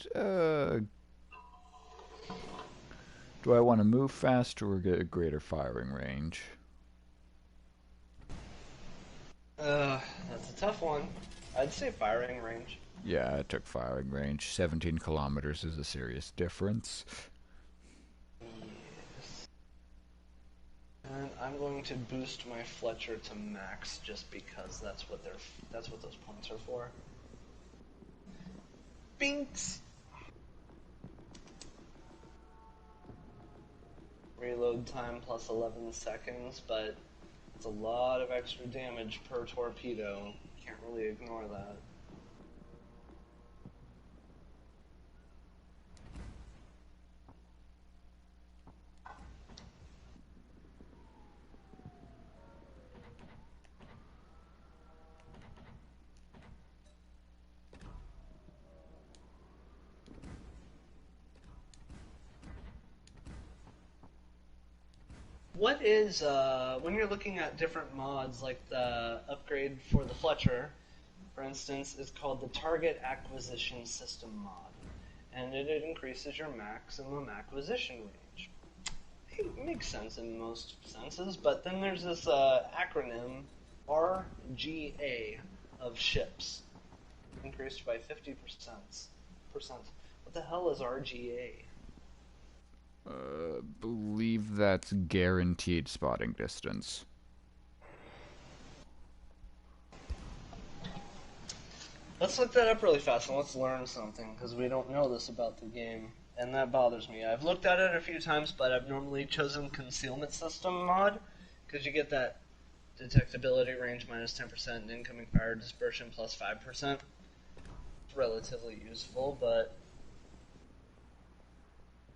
do I want to move faster or get a greater firing range? That's a tough one. I'd say firing range. Yeah, I took firing range. 17 kilometers is a serious difference. Yes. And I'm going to boost my Fletcher to max just because that's what those points are for. Binks. Reload time plus 11 seconds, but it's a lot of extra damage per torpedo. Can't really ignore that. What is, when you're looking at different mods, like the upgrade for the Fletcher, for instance, is called the Target Acquisition System mod, and it increases your maximum acquisition range. It makes sense in most senses, but then there's this acronym, RGA, of ships, increased by 50%. What the hell is RGA? Believe that's guaranteed spotting distance. Let's look that up really fast and let's learn something, because we don't know this about the game, and that bothers me. I've looked at it a few times, but I've normally chosen Concealment System mod, because you get that detectability range minus 10% and incoming fire dispersion plus 5%. It's relatively useful, but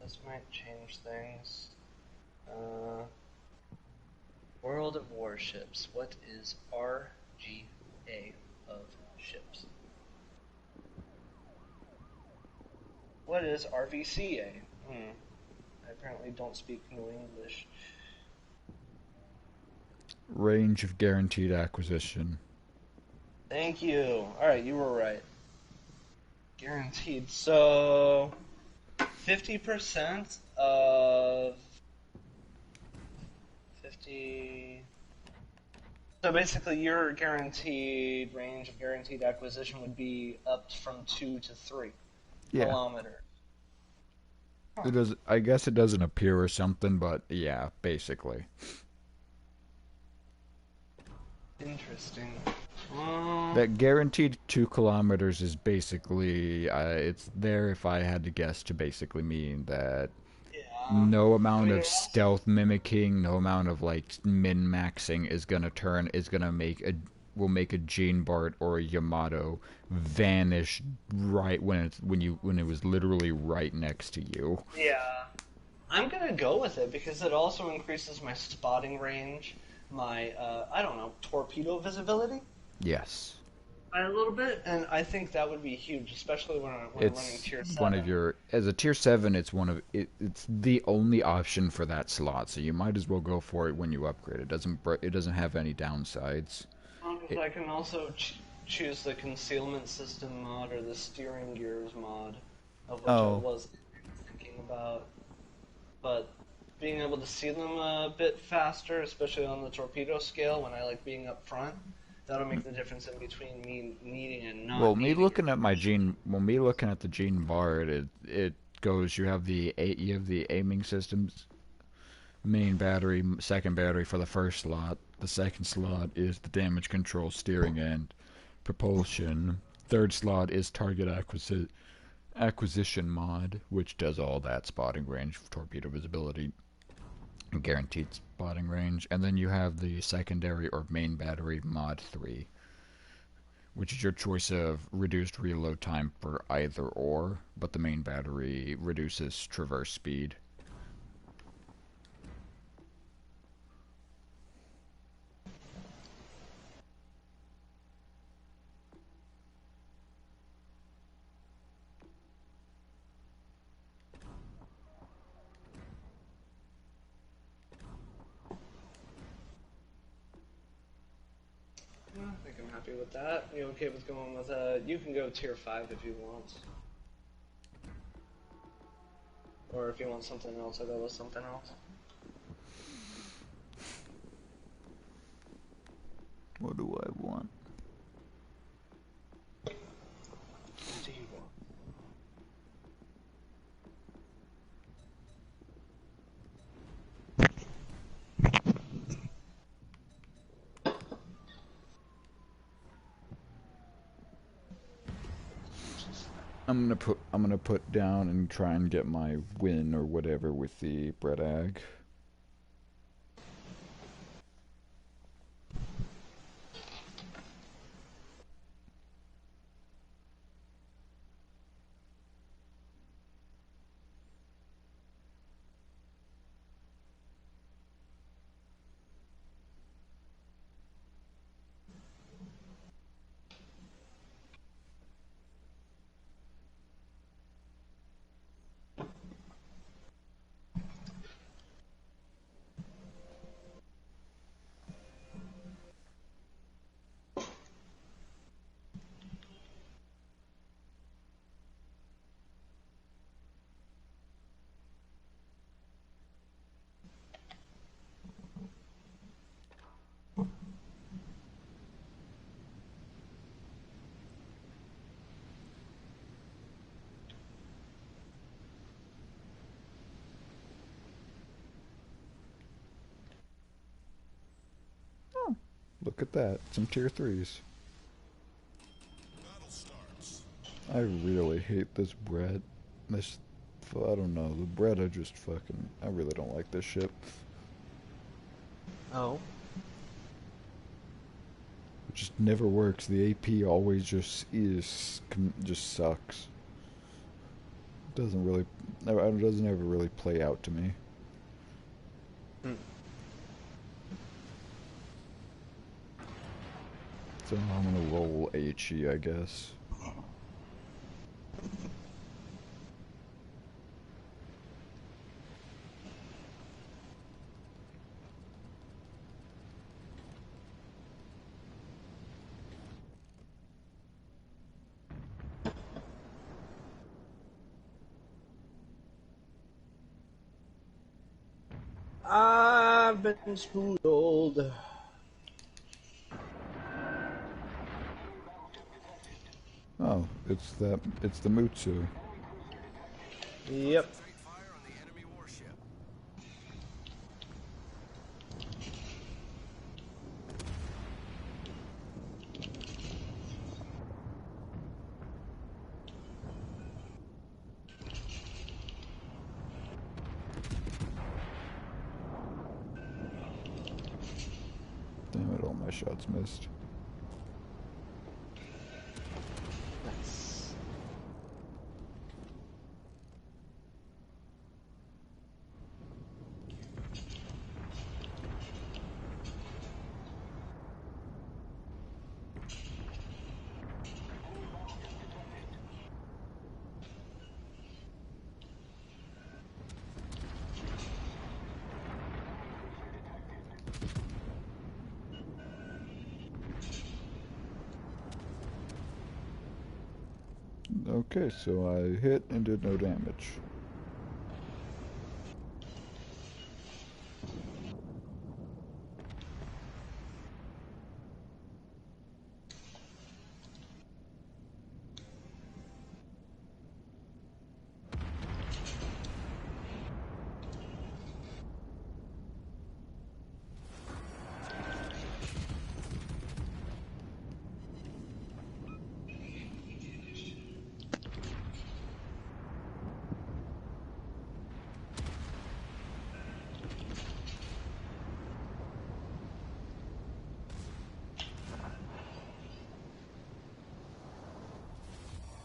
this might change things. World of Warships. What is RGA of ships? What is RVCA? I apparently don't speak New English. Range of guaranteed acquisition. Thank you. Alright, you were right. Guaranteed. So, 50% of 50. So basically, your guaranteed range of guaranteed acquisition would be up from 2 to 3 Yeah. kilometers. It does. I guess it doesn't appear or something, but yeah, basically. Interesting. That guaranteed 2 kilometers is basically, it's there if I had to guess to basically mean that Yeah. no I amount mean, of stealth mimicking, no amount of like min-maxing will make a Gene Bart or a Yamato vanish right when it was literally right next to you. yeah. I'm gonna go with it because it also increases my spotting range, my, I don't know, torpedo visibility Yes. by a little bit, and I think that would be huge, especially when I'm running It's tier 7. one of your as a tier 7 it's the only option for that slot, so you might as well go for it when you upgrade. It doesn't have any downsides. Because I can also choose the concealment system mod or the steering gears mod, of which I Oh. was thinking about. But being able to see them a bit faster, especially on the torpedo scale when I like being up front, that'll make the difference in between me needing and not Well, me needing looking it. at my gene, well, me looking at the gene bar, it goes. You have the aiming systems, main battery, second battery for the first slot. The second slot is the damage control, steering, and propulsion. Third slot is target acquisition mod, which does all that spotting range, torpedo visibility, and guaranteed spotting range. And then you have the secondary or main battery mod 3, which is your choice of reduced reload time for either or, but the main battery reduces traverse speed. I think I'm happy with that. You okay with going with you can go tier 5 if you want. Or if you want something else, I'll go with something else. What do I want? What do you want? I'm gonna put down and try and get my win or whatever with the bread ag. Look at that. Some tier 3s. I really hate this bread. This, I don't know. The bread I really don't like this ship. Oh. It just never works. The AP always just sucks. Doesn't really, it doesn't ever really play out to me. Hmm. So I'm gonna roll HE, I guess. I've been spooled. Oh, it's the Mutsu. Yep. Take fire on the enemy warship. Damn it, all my shots missed. Nice. Okay, so I hit and did no damage.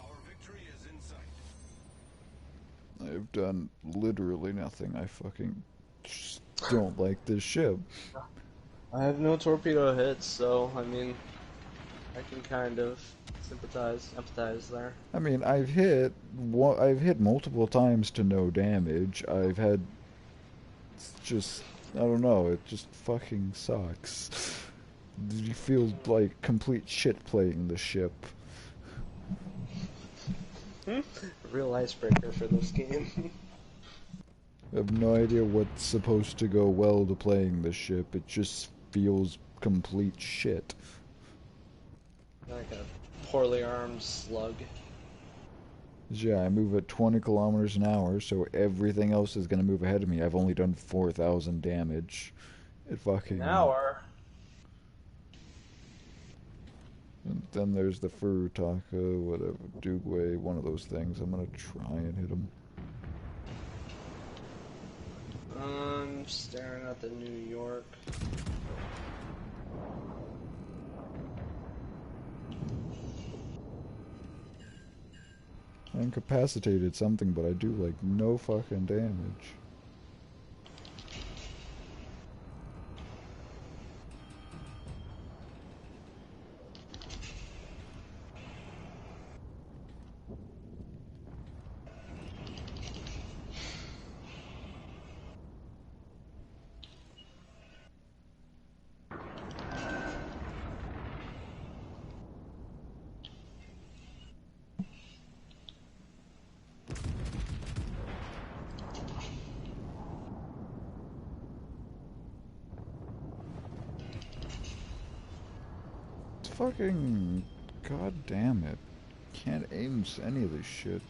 Our victory is in sight. I've done literally nothing. I fucking just don't like this ship. I have no torpedo hits, so I mean, I can kind of empathize there. I mean, I've hit multiple times to no damage. I've had just, I don't know, it just fucking sucks. You feel like complete shit playing the ship. Real icebreaker for this game. I have no idea what's supposed to go well to playing the ship. It just feels complete shit. Like a poorly armed slug. Yeah, I move at 20 kilometers an hour, so everything else is gonna move ahead of me. I've only done 4,000 damage. It fucking... An hour. And then there's the Furutaka, whatever, Dugway, one of those things. I'm gonna try and hit him. I'm staring at the New York. I incapacitated something, but I do like no fucking damage. Fucking god damn it. Can't aim any of this shit.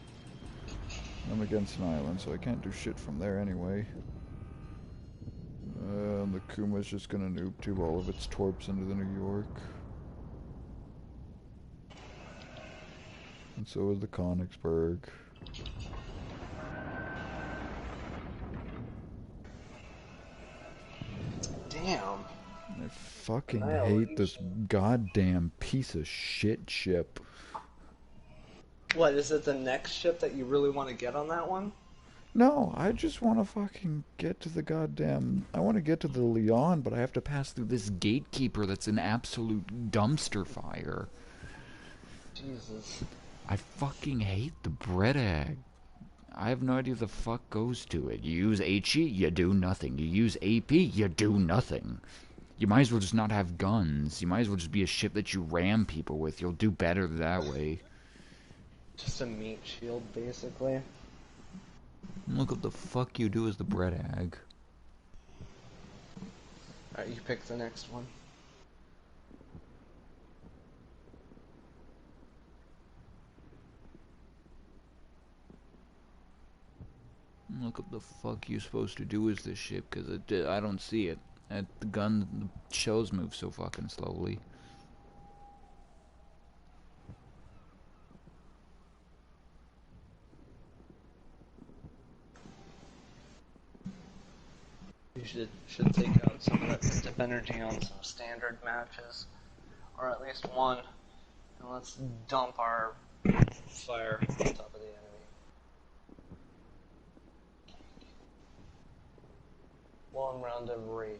I'm against an island, so I can't do shit from there anyway. and the Kuma's just gonna noob tube all of its torps into the New York. And so is the Königsberg. Damn. I fucking hate this Annihilation. goddamn piece of shit ship. What, is it the next ship that you really want to get on that one? No, I just want to fucking get to the goddamn... I want to get to the Leon, but I have to pass through this gatekeeper that's an absolute dumpster fire. Jesus. I fucking hate the bread egg. I have no idea the fuck goes to it. You use HE, you do nothing. You use AP, you do nothing. You might as well just not have guns. You might as well just be a ship that you ram people with. You'll do better that way. Just a meat shield, basically. Look what the fuck you do as the bread egg. Alright, you pick the next one. Look what the fuck you supposed to do as this ship, because I don't see it. The gun, the shells move so fucking slowly. You should take out some of that pent-up energy on some standard matches. Or at least one. And let's dump our fire on top of the enemy. One round of rape.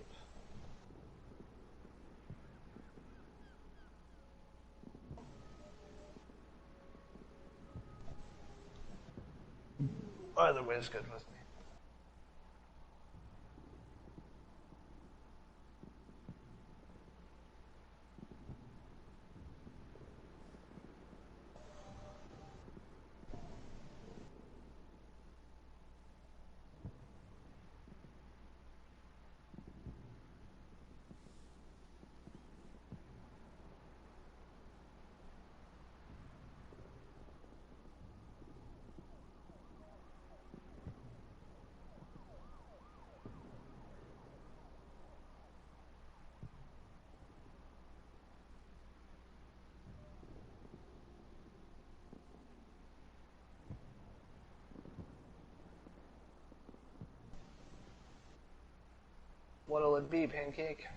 Either way is good with me. What'll it be, Pancake?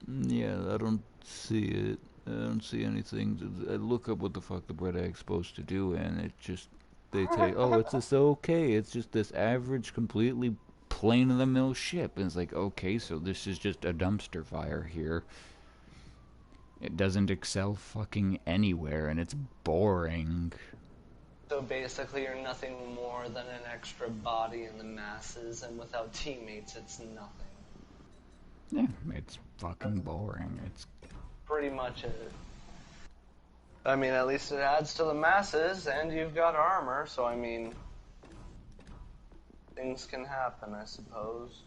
Yeah, I don't see it. I don't see anything. I look up what the fuck the bread egg's supposed to do, and it just... They say, oh, it's just okay. It's just this average, completely plain-of-the-mill ship. And it's like, okay, so this is just a dumpster fire here. It doesn't excel fucking anywhere, and it's boring. So basically you're nothing more than an extra body in the masses, and without teammates it's nothing. Yeah, it's fucking boring. It's Pretty much it. I mean, at least it adds to the masses, and you've got armor, so I mean... things can happen, I suppose.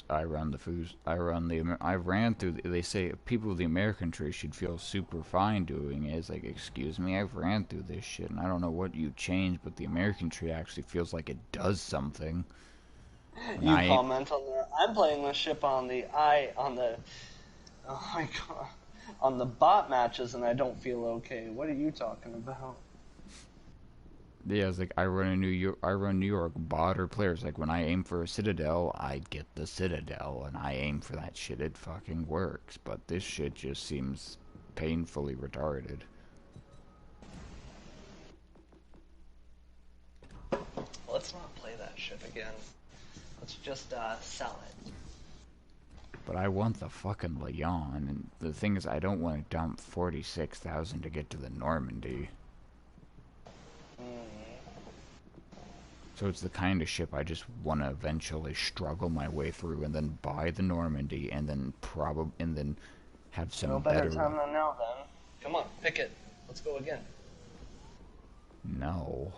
I run the foods. I ran through. They say people of the American tree should feel super fine doing it. It's like, excuse me, I've ran through this shit, and I don't know what you changed, but the American tree actually feels like it does something. And You comment on the... I'm playing this ship on the... oh my god. On the bot matches, and I don't feel okay. What are you talking about? Yeah, it's like I run New York bot or players. Like when I aim for a Citadel, I get the Citadel, and I aim for that shit. It fucking works. But this shit just seems painfully retarded. Let's not play that ship again. Let's just sell it. But I want the fucking Leon, and the thing is, I don't want to dump 46,000 to get to the Normandy. So it's the kind of ship I just want to eventually struggle my way through, and then buy the Normandy, and then have some No better better. time than now, then. Come on, pick it. Let's go again. No.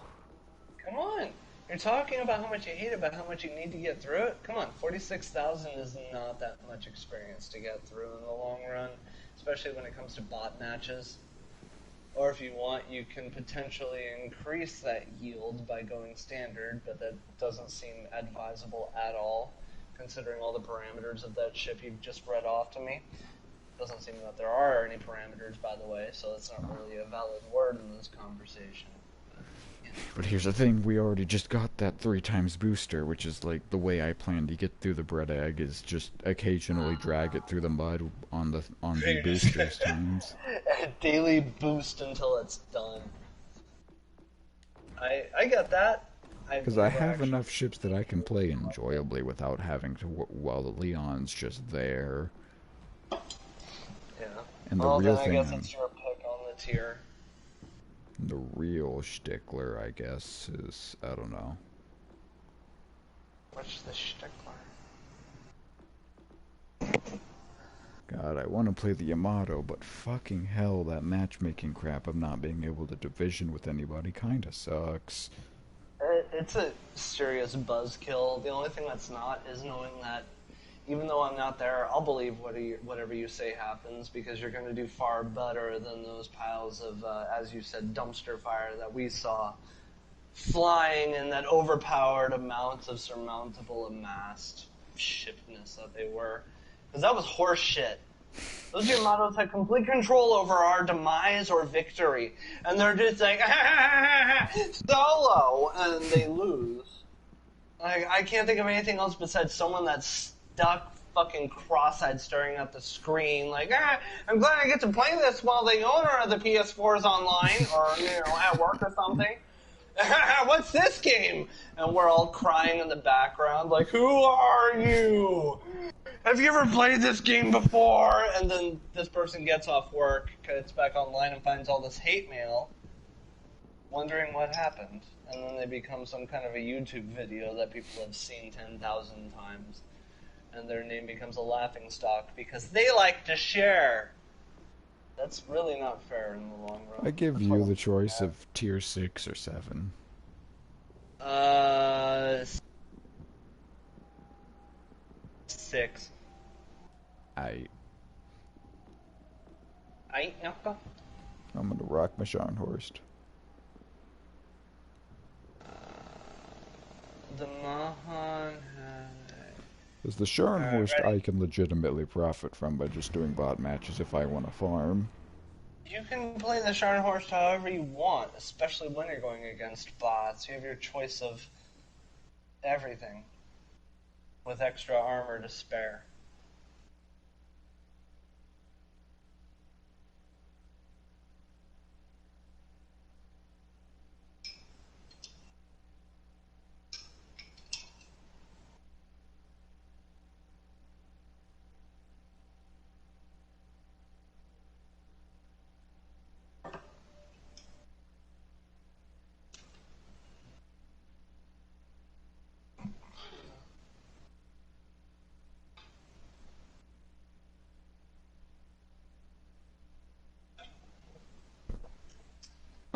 Come on. You're talking about how much you hate it, about how much you need to get through it. Come on, 46,000 is not that much experience to get through in the long run, especially when it comes to bot matches. Or if you want, you can potentially increase that yield by going standard, but that doesn't seem advisable at all, considering all the parameters of that ship you've just read off to me. Doesn't seem that there are any parameters, by the way, so it's not really a valid word in this conversation. But here's the thing, we already just got that 3 times booster, which is like the way I plan to get through the bread egg is just occasionally drag it through the mud on the boosters times. A daily boost until it's done. I get that. Because I have enough ships that I can play enjoyably without having to, while the Leon's just there. Yeah. And the well, real then I thing, guess it's your pick on the tier. the real stickler, I guess, is, I don't know. What's the stickler? God, I want to play the Yamato, but fucking hell, that matchmaking crap of not being able to division with anybody kinda sucks. It's a serious buzzkill. The only thing that's not is knowing that even though I'm not there, I'll believe whatever you say happens, because you're going to do far better than those piles of, as you said, dumpster fire that we saw flying in that overpowered amounts of surmountable amassed shipness that they were. Because that was horse shit. Those Yamatos had complete control over our demise or victory. And they're just like, solo, and they lose. Like, I can't think of anything else besides someone that's stuck fucking cross-eyed staring at the screen like, I'm glad I get to play this while the owner of the PS4 is online or, at work or something. What's this game? And we're all crying in the background like, who are you? Have you ever played this game before? And then this person gets off work, gets back online and finds all this hate mail, wondering what happened. And then they become some kind of a YouTube video that people have seen 10,000 times. And their name becomes a laughingstock because they like to share. That's really not fair in the long run. I give you the choice of tier 6 or 7. 6. I'm Naka? gonna rock my Scharnhorst. The Mahan. Because the Scharnhorst I can legitimately profit from by just doing bot matches if I want to farm. You can play the Scharnhorst however you want, especially when you're going against bots. You have your choice of everything with extra armor to spare.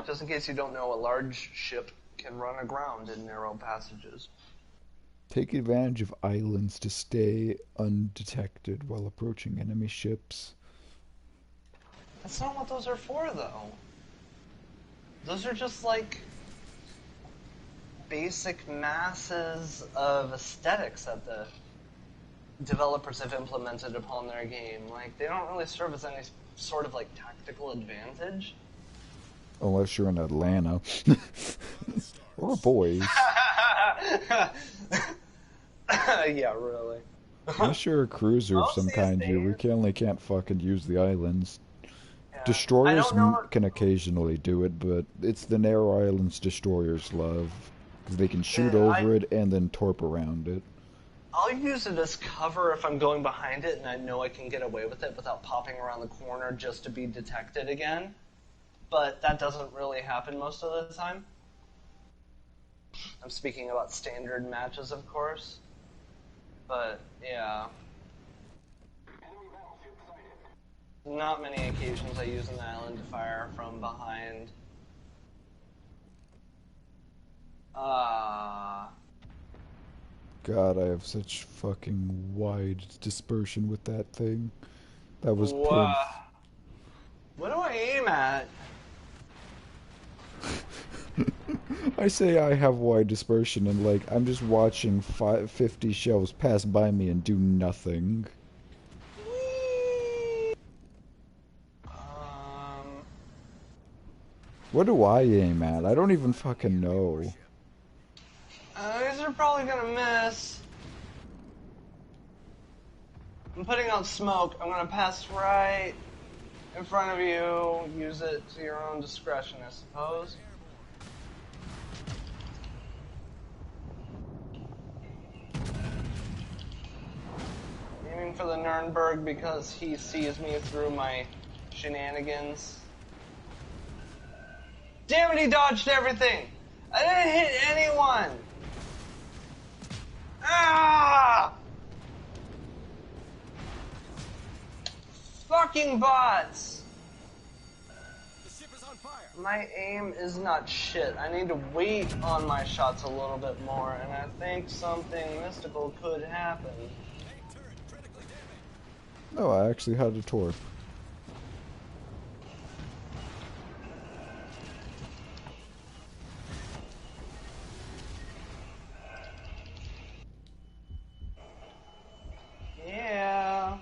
Just in case you don't know, a large ship can run aground in narrow passages. Take advantage of islands to stay undetected while approaching enemy ships. That's not what those are for, though. Those are just like basic masses of aesthetics that the developers have implemented upon their game. Like, they don't really serve as any sort of like tactical advantage. Unless you're in Atlanta. Or boys. Yeah, really. Unless you're a cruiser of Most some these kind, you days- only can't fucking use the islands. Yeah. I Destroyers don't know. can occasionally do it, but it's the narrow islands destroyers love. Because they can shoot Yeah, over it and then torp around it. I'll use it as cover if I'm going behind it and I know I can get away with it without popping around the corner just to be detected again. But that doesn't really happen most of the time. I'm speaking about standard matches, of course. But, yeah. Not many occasions I use an island to fire from behind. God, I have such fucking wide dispersion with that thing. That was Wow. What do I aim at? I say I have wide dispersion, and like I'm just watching 50 shells pass by me and do nothing. What do I aim at? I don't even fucking know. These are probably gonna miss. I'm putting out smoke. I'm gonna pass right in front of you. Use it to your own discretion, I suppose. Aiming for the Nuremberg because he sees me through my shenanigans. Damn it, he dodged everything! I didn't hit anyone! Ah! Fucking bots! The ship is on fire. My aim is not shit. I need to wait on my shots a little bit more, and I think something mystical could happen. Main turret critically damaged. No, I actually had a torp. Yeah.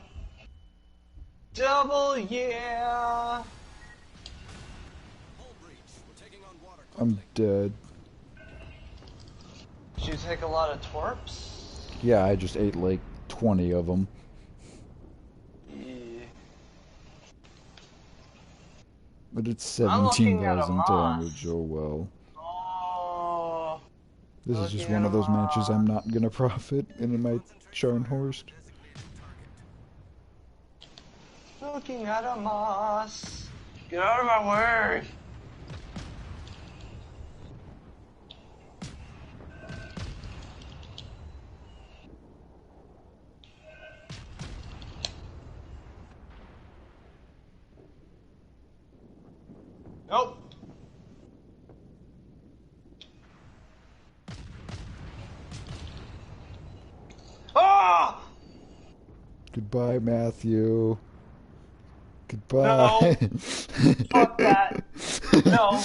Double yeah. Hull breach. We're taking on water I'm quickly. dead. Did you take a lot of torps? Yeah, I just ate like 20 of them. Yeah. But it's I'm looking at a 17,000 moss. damage, oh well. Oh. This is Looking just at one a of those matches I'm moss. not gonna profit in my Scharnhorst. Looking at a moss. Get out of my way. Nope. Ah! Goodbye, Matthew. Goodbye. No. Fuck that. No.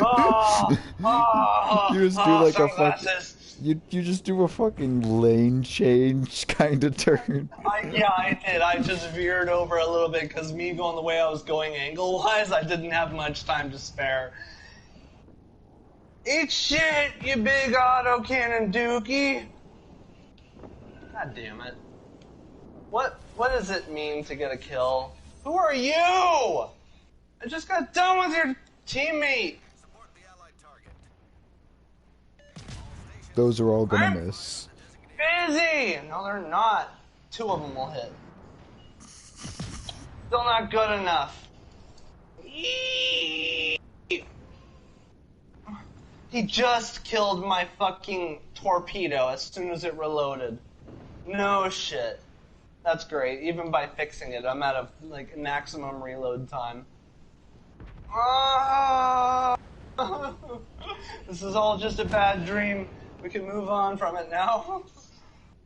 Oh. Oh. You just do Oh, like a fucking. sunglasses. You just do a fucking lane change kind of turn. Yeah, I did. I just veered over a little bit because me going the way I was going angle-wise, I didn't have much time to spare. Eat shit, you big autocannon dookie. God damn it. What does it mean to get a kill? Who are you? I just got done with your teammate. Support the allied target. All stations. Those are all gonna I'm miss. busy. No, they're not. 2 of them will hit. Still not good enough. Eee! He just killed my fucking torpedo as soon as it reloaded. No shit. That's great. Even by fixing it, I'm at a like maximum reload time. Ah! This is all just a bad dream. We can move on from it now.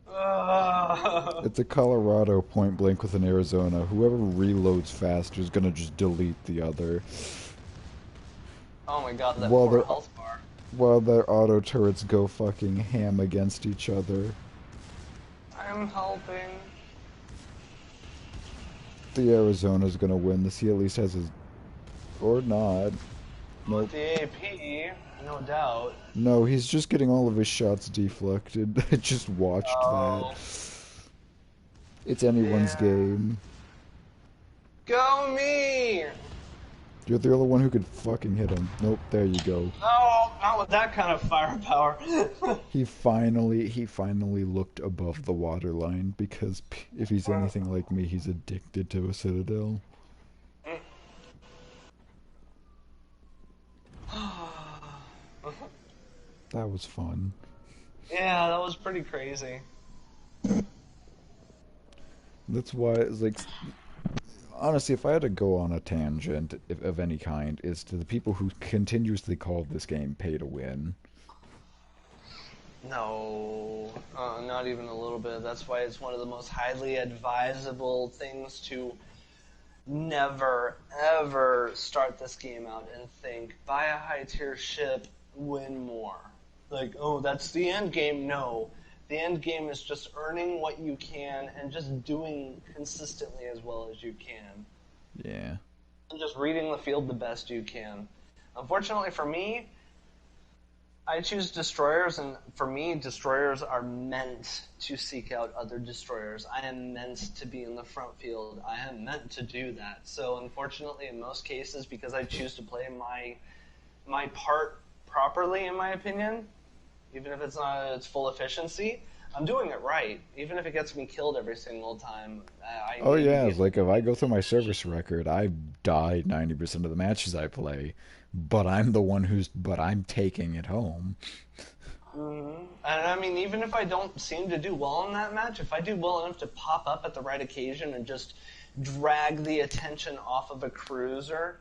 Ah! It's a Colorado point blank with an Arizona. Whoever reloads faster is gonna just delete the other. Oh my god, that Well, poor they're- health bar. While their auto turrets go fucking ham against each other. I'm helping. The Arizona's gonna win this. He at least has his. Or not. Nope. The AP, no doubt. No, he's just getting all of his shots deflected. I just watched Oh. that. It's anyone's Yeah. game. Go me! You're the only one who could fucking hit him. Nope, there you go. No, not with that kind of firepower. He finally looked above the waterline because if he's anything like me, he's addicted to a citadel. That was fun. Yeah, that was pretty crazy. That's why it's like, honestly, if I had to go on a tangent of any kind, is to the people who continuously call this game pay to win. No, not even a little bit. That's why it's one of the most highly advisable things to never, ever start this game out and think, buy a high tier ship, win more. Like, oh, that's the end game. No. The end game is just earning what you can and just doing consistently as well as you can. Yeah. And just reading the field the best you can. Unfortunately for me, I choose destroyers, and for me, destroyers are meant to seek out other destroyers. I am meant to be in the front field. I am meant to do that. So, unfortunately, in most cases, because I choose to play my part properly, in my opinion, even if it's not at its full efficiency, I'm doing it right. Even if it gets me killed every single time, I Oh need to yeah, be it's able like to if I make go through my decisions. service record, I die 90% of the matches I play, but I'm taking it home. And I mean, even if I don't seem to do well in that match, if I do well enough to pop up at the right occasion and just drag the attention off of a cruiser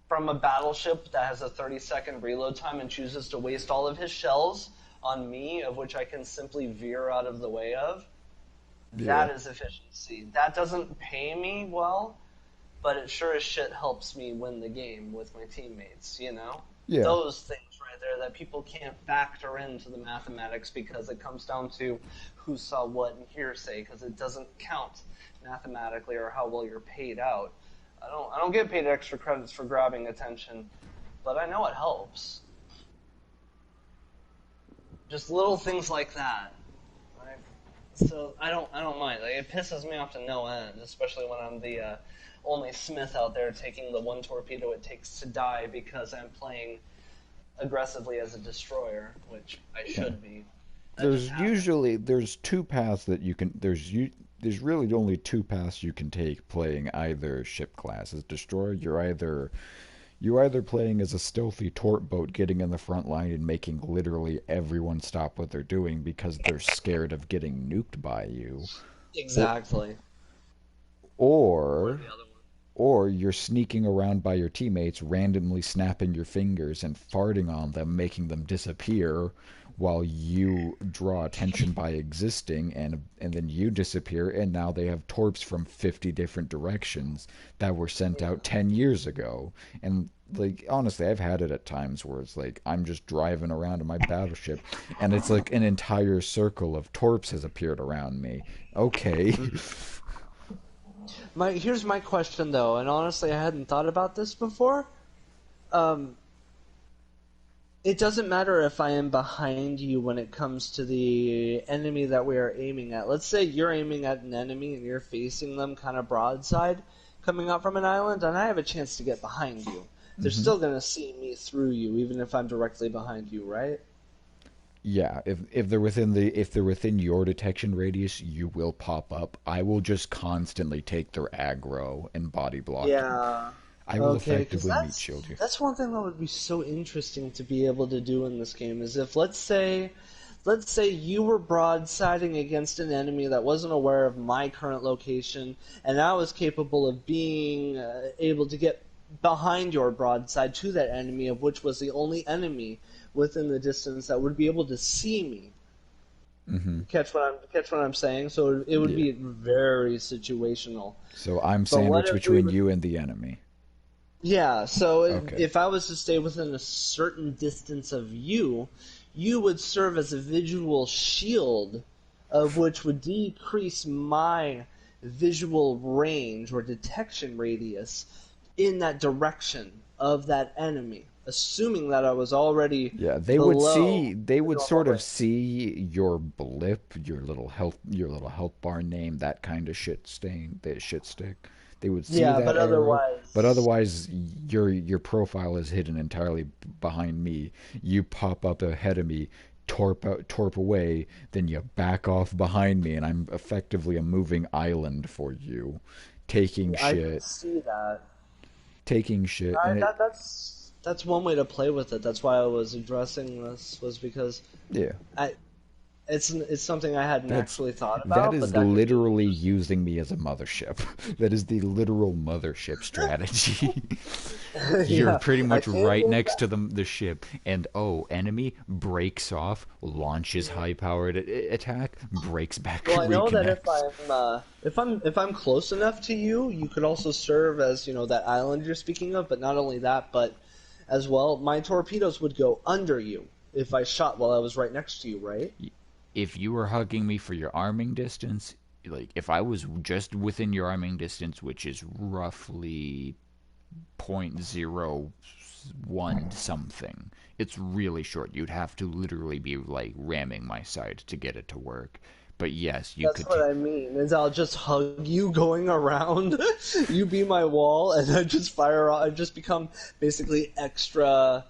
from a battleship that has a 30-second reload time and chooses to waste all of his shells on me, of which I can simply veer out of the way of, Yeah. that is efficiency. That doesn't pay me well, but it sure as shit helps me win the game with my teammates, you know? Yeah. Those things right there that people can't factor into the mathematics because it comes down to who saw what and hearsay, because it doesn't count mathematically or how well you're paid out. I don't get paid extra credits for grabbing attention, but I know it helps. Just little things like that. Right? So I don't mind. Like, it pisses me off to no end, especially when I'm the only Smith out there taking the one torpedo it takes to die because I'm playing aggressively as a destroyer, which I Yeah. should be. That just There's happens. usually there's two paths that you can there's really only two paths you can take playing either ship class. As destroyer, you're either playing as a stealthy torp boat getting in the front line and making literally everyone stop what they're doing because they're scared of getting nuked by you, or Exactly. Or or the other one. or you're sneaking around by your teammates, randomly snapping your fingers and farting on them, making them disappear while you draw attention by existing, and then you disappear, and now they have torps from 50 different directions that were sent Yeah. out 10 years ago. And like honestly, I've had it at times where it's like I'm just driving around in my battleship and it's like an entire circle of torps has appeared around me. Okay. Here's my question though, and honestly, I hadn't thought about this before. Um, it doesn't matter if I am behind you when it comes to the enemy that we are aiming at. Let's say you're aiming at an enemy and you're facing them kind of broadside, coming up from an island, and I have a chance to get behind you. They're Hmm. still gonna see me through you, even if I'm directly behind you, right? Yeah, if they're within your detection radius, you will pop up. I will just constantly take their aggro and body block you. Yeah. I will Okay, because effectively meat that's shield you. that's one thing that would be so interesting to be able to do in this game is if let's say you were broadsiding against an enemy that wasn't aware of my current location, and I was capable of being able to get behind your broadside to that enemy, of which was the only enemy within the distance that would be able to see me. Hmm. Catch what I'm saying? So it would Yeah. be very situational. So I'm But what sandwiched if we between were you and the enemy. Yeah, so Okay. if I was to stay within a certain distance of you, you would serve as a visual shield, of which would decrease my visual range or detection radius in that direction of that enemy, assuming that I was already Yeah, they would below see. They the would normal sort of range. see your blip, your little health bar name, that kind of shit stain, the shit stick. They would see Yeah, that but arrow, but otherwise, otherwise, your profile is hidden entirely behind me. You pop up ahead of me, torp away, then you back off behind me, and I'm effectively a moving island for you, taking I can shit, see that. taking shit, I, and it. that that's one way to play with it. That's why I was addressing this was because Yeah. I It's something I hadn't That's actually thought that about, but is that could be literally interesting. using me as a mothership. That is the literal mothership strategy. You're Yeah, pretty I much can't right go next back. to the ship, and oh, enemy breaks off, launches Yeah. high-powered attack, breaks back, Well, I know that reconnects. if I'm close enough to you, you could also serve as, that island you're speaking of, but not only that, but as well, my torpedoes would go under you if I shot while I was right next to you, right? If you were hugging me for your arming distance, like if I was just within your arming distance, which is roughly .01 something. It's really short. You'd have to literally be like ramming my side to get it to work. But yes, you That's could. what I mean, is I'll just hug you going around, you be my wall, and I just fire off, I just become basically extra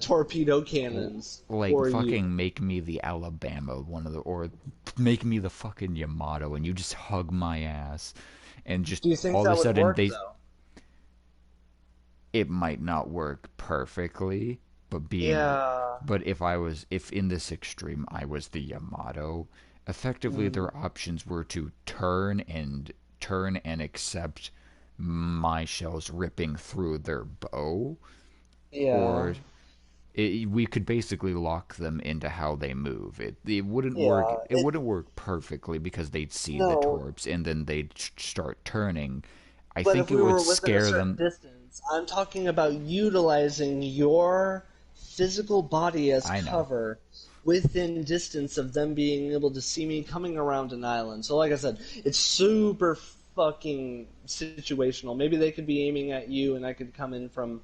torpedo cannons Like for you. fucking make me the Alabama one of the or make me the fucking Yamato and you just hug my ass and just Do you think all of a that would sudden work they though? it might not work perfectly, but being Yeah. but if in this extreme I was the Yamato, effectively Mm, their options were to turn and accept my shells ripping through their bow, yeah. or we could basically lock them into how they move. It wouldn't work. Yeah. It wouldn't work perfectly because they'd see the No, torps and then they'd start turning. I but think if it we would were within a scare certain them. distance, I'm talking about utilizing your physical body as I know. cover within distance of them being able to see me coming around an island. So, like I said, it's super fucking situational. Maybe they could be aiming at you and I could come in from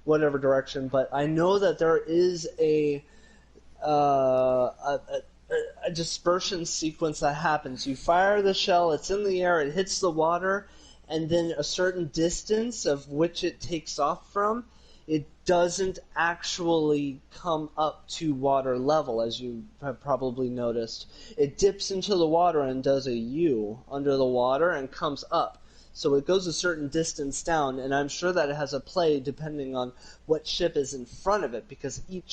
whatever direction, but I know that there is a dispersion sequence that happens. You fire the shell, it's in the air, it hits the water, and then a certain distance of which it takes off from, it doesn't actually come up to water level, as you have probably noticed. It dips into the water and does a U under the water and comes up. So it goes a certain distance down, and I'm sure that it has a play depending on what ship is in front of it, because each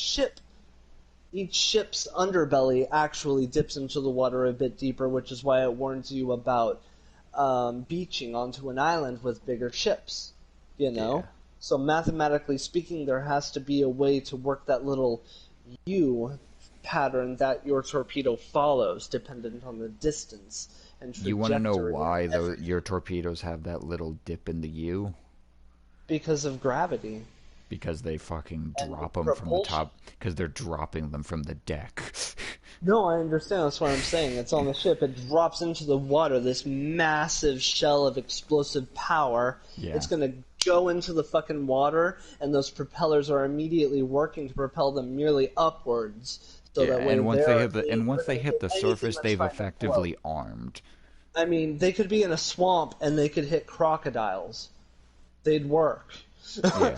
ship's underbelly actually dips into the water a bit deeper, which is why it warns you about beaching onto an island with bigger ships. You Yeah. know? So mathematically speaking, there has to be a way to work that little U pattern that your torpedo follows, dependent on the distance and You want to know trajectory and why though everything, your torpedoes have that little dip in the U? because of gravity Because they fucking and drop them from the propulsion. top. Because they're dropping them from the deck. No, I understand. That's what I'm saying. It's on the ship. It drops into the water, this massive shell of explosive power. It's Yeah. going to go into the fucking water, and those propellers are immediately working to propel them merely upwards, so Yeah, that way and once they they're hit the and able once they to hit hit the anything surface, that's they've trying to float. effectively armed. I mean, they could be in a swamp and they could hit crocodiles. They'd work. Yeah.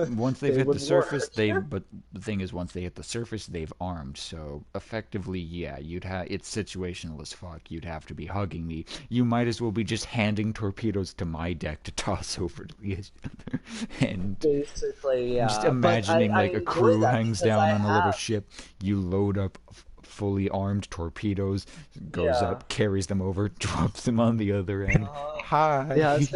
Once they've They hit the would surface, work. they've. But the thing is, once they hit the surface, they've armed. So effectively, yeah, you'd have. It's situational as fuck. You'd have to be hugging me. You might as well be just handing torpedoes to my deck to toss over to the other. And Basically, just yeah. But imagining I like a enjoy crew that hangs because down I on a little have. ship. You load up fully armed torpedoes, goes Yeah. up, carries them over, drops them on the other end. Hi. Yeah, it's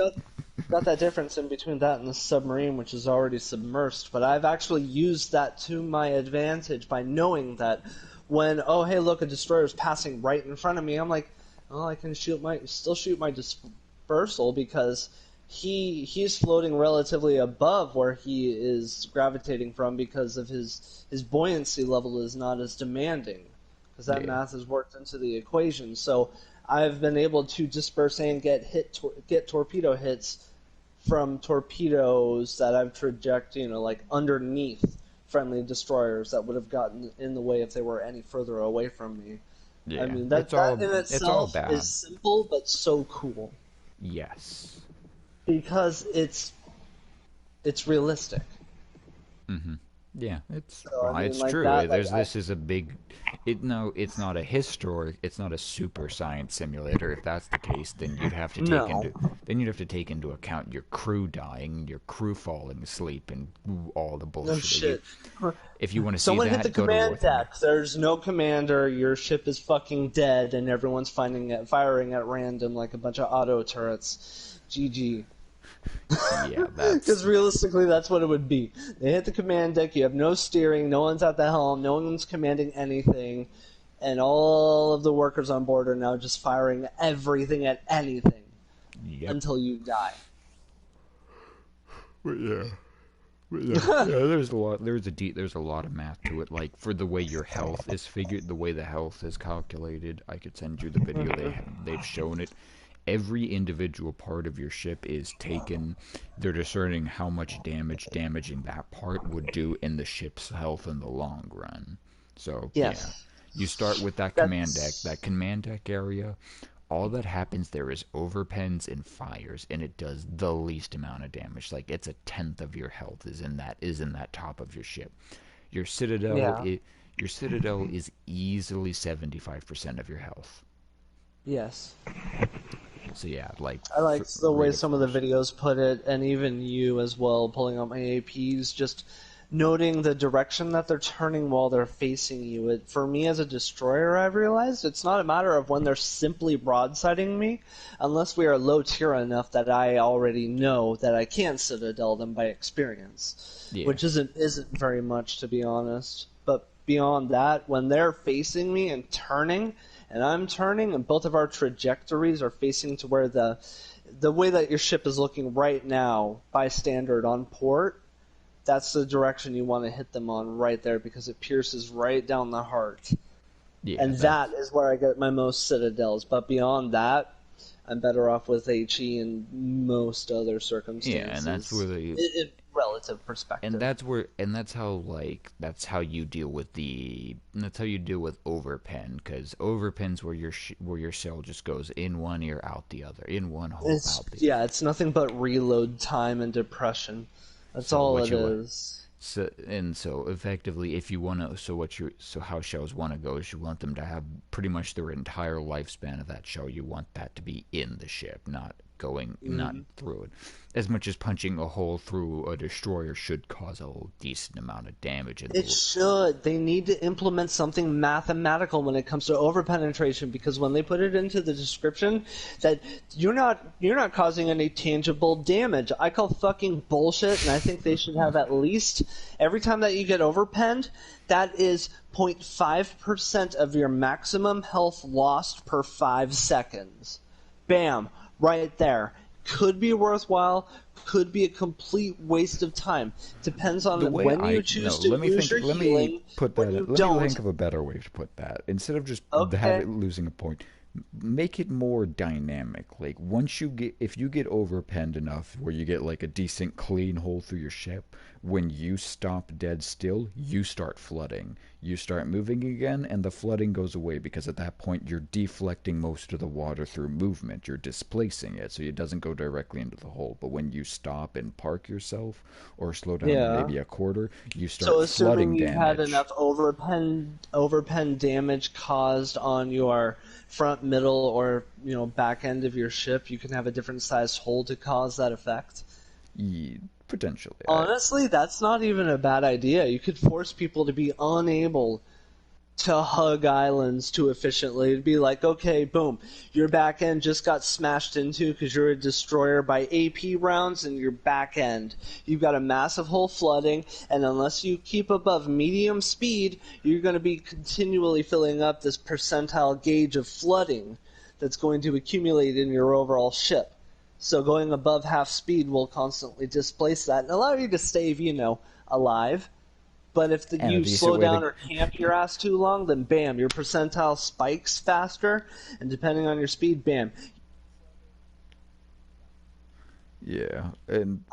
got that difference in between that and the submarine, which is already submersed. But I've actually used that to my advantage by knowing that when, oh hey, look, a destroyer is passing right in front of me. I'm like, oh, I can still shoot my dispersal because he's floating relatively above where he is gravitating from because of his buoyancy level is not as demanding because that Yeah. math is worked into the equation. So I've been able to disperse and get torpedo hits from torpedoes that I've trajected, like underneath friendly destroyers that would have gotten in the way if they were any further away from me. I Yeah. mean It's that all in it's all itself is bad. simple but so cool Yes. because it's realistic. Hmm. Yeah, it's So well, I mean, it's like true. that, like This is a big. It's not a historic. It's not a super science simulator. If that's the case, then no, you'd have to take into account your crew dying, your crew falling asleep, and all the no bullshit that you. shit. If you want to see Someone hit the that, go to War command Thunder. deck. There's no commander. Your ship is fucking dead, and everyone's firing at random like a bunch of auto turrets. GG. Yeah, Because realistically, that's what it would be. They hit the command deck. You have no steering. No one's at the helm. No one's commanding anything, and all of the workers on board are now just firing everything at anything yep. until you die. But yeah. Yeah, there's a lot. There's a lot of math to it. Like for the way your health is figured, the way the health is calculated. I could send you the video. They've shown it. Every individual part of your ship is taken. They're discerning how much damaging that part would do in the ship's health in the long run. So yeah, Yes. you start with that command deck. That command deck area. All that happens there is overpens and fires, and it does the least amount of damage. Like it's a tenth of your health is in that top of your ship. Your citadel, Yeah. your citadel is easily 75% of your health. Yes. So yeah, like I like the way rate some of the videos put it, and even you as well, pulling out my APs, just noting the direction that they're turning while they're facing you. For me as a destroyer, I've realized it's not a matter of when they're simply broadsiding me, unless we are low tier enough that I already know that I can citadel them by experience, Yeah. which isn't very much, to be honest. But beyond that, when they're facing me and turning, and I'm turning, and both of our trajectories are facing to where the way that your ship is looking right now by standard on port, that's the direction you want to hit them on right there, because it pierces right down the heart. Yeah, And that is where I get my most citadels. But beyond that, I'm better off with HE in most other circumstances. yeah, and that's where in relative perspective. and that's how you deal with overpen, because overpen's where your shell just goes in one ear out the other, in one hole out the other. Yeah, it's nothing but reload time and depression. That's all it is. So effectively, if you want to, how shells want to go is you want them to have pretty much their entire lifespan of that shell. You want that to be in the ship, not through it. As much as punching a hole through a destroyer should cause a decent amount of damage. It should. They need to implement something mathematical when it comes to overpenetration, because when they put it into the description that you're not causing any tangible damage, I call fucking bullshit, and I think they should have at least every time that you get overpenned, that is 0.5% of your maximum health lost per 5 seconds. Bam. Right there. Could be worthwhile, could be a complete waste of time. Depends on when you choose to use your healing, when you don't. Let me think of a better way to put that. Instead of just losing a point, make it more dynamic. Like if you get overpenned enough where you get like a decent clean hole through your ship, when you stop dead still, you start flooding. You start moving again, and the flooding goes away, because at that point you're deflecting most of the water through movement. You're displacing it, so it doesn't go directly into the hole. But when you stop and park yourself, or slow down to maybe a quarter, you start flooding damage. So assuming you had enough overpen damage caused on your front, middle, or back end of your ship, you can have a different sized hole to cause that effect. Yeah, potentially. Honestly, that's not even a bad idea. You could force people to be unable to hug islands too efficiently. It'd be like, okay, boom, your back end just got smashed into because you're a destroyer by AP rounds, and your back end, you've got a massive hole flooding, and unless you keep above medium speed, you're going to be continually filling up this percentile gauge of flooding that's going to accumulate in your overall ship. So going above half speed will constantly displace that and allow you to stay, alive. But if you slow down or camp your ass too long, then bam, your percentile spikes faster, and depending on your speed, bam. Yeah, and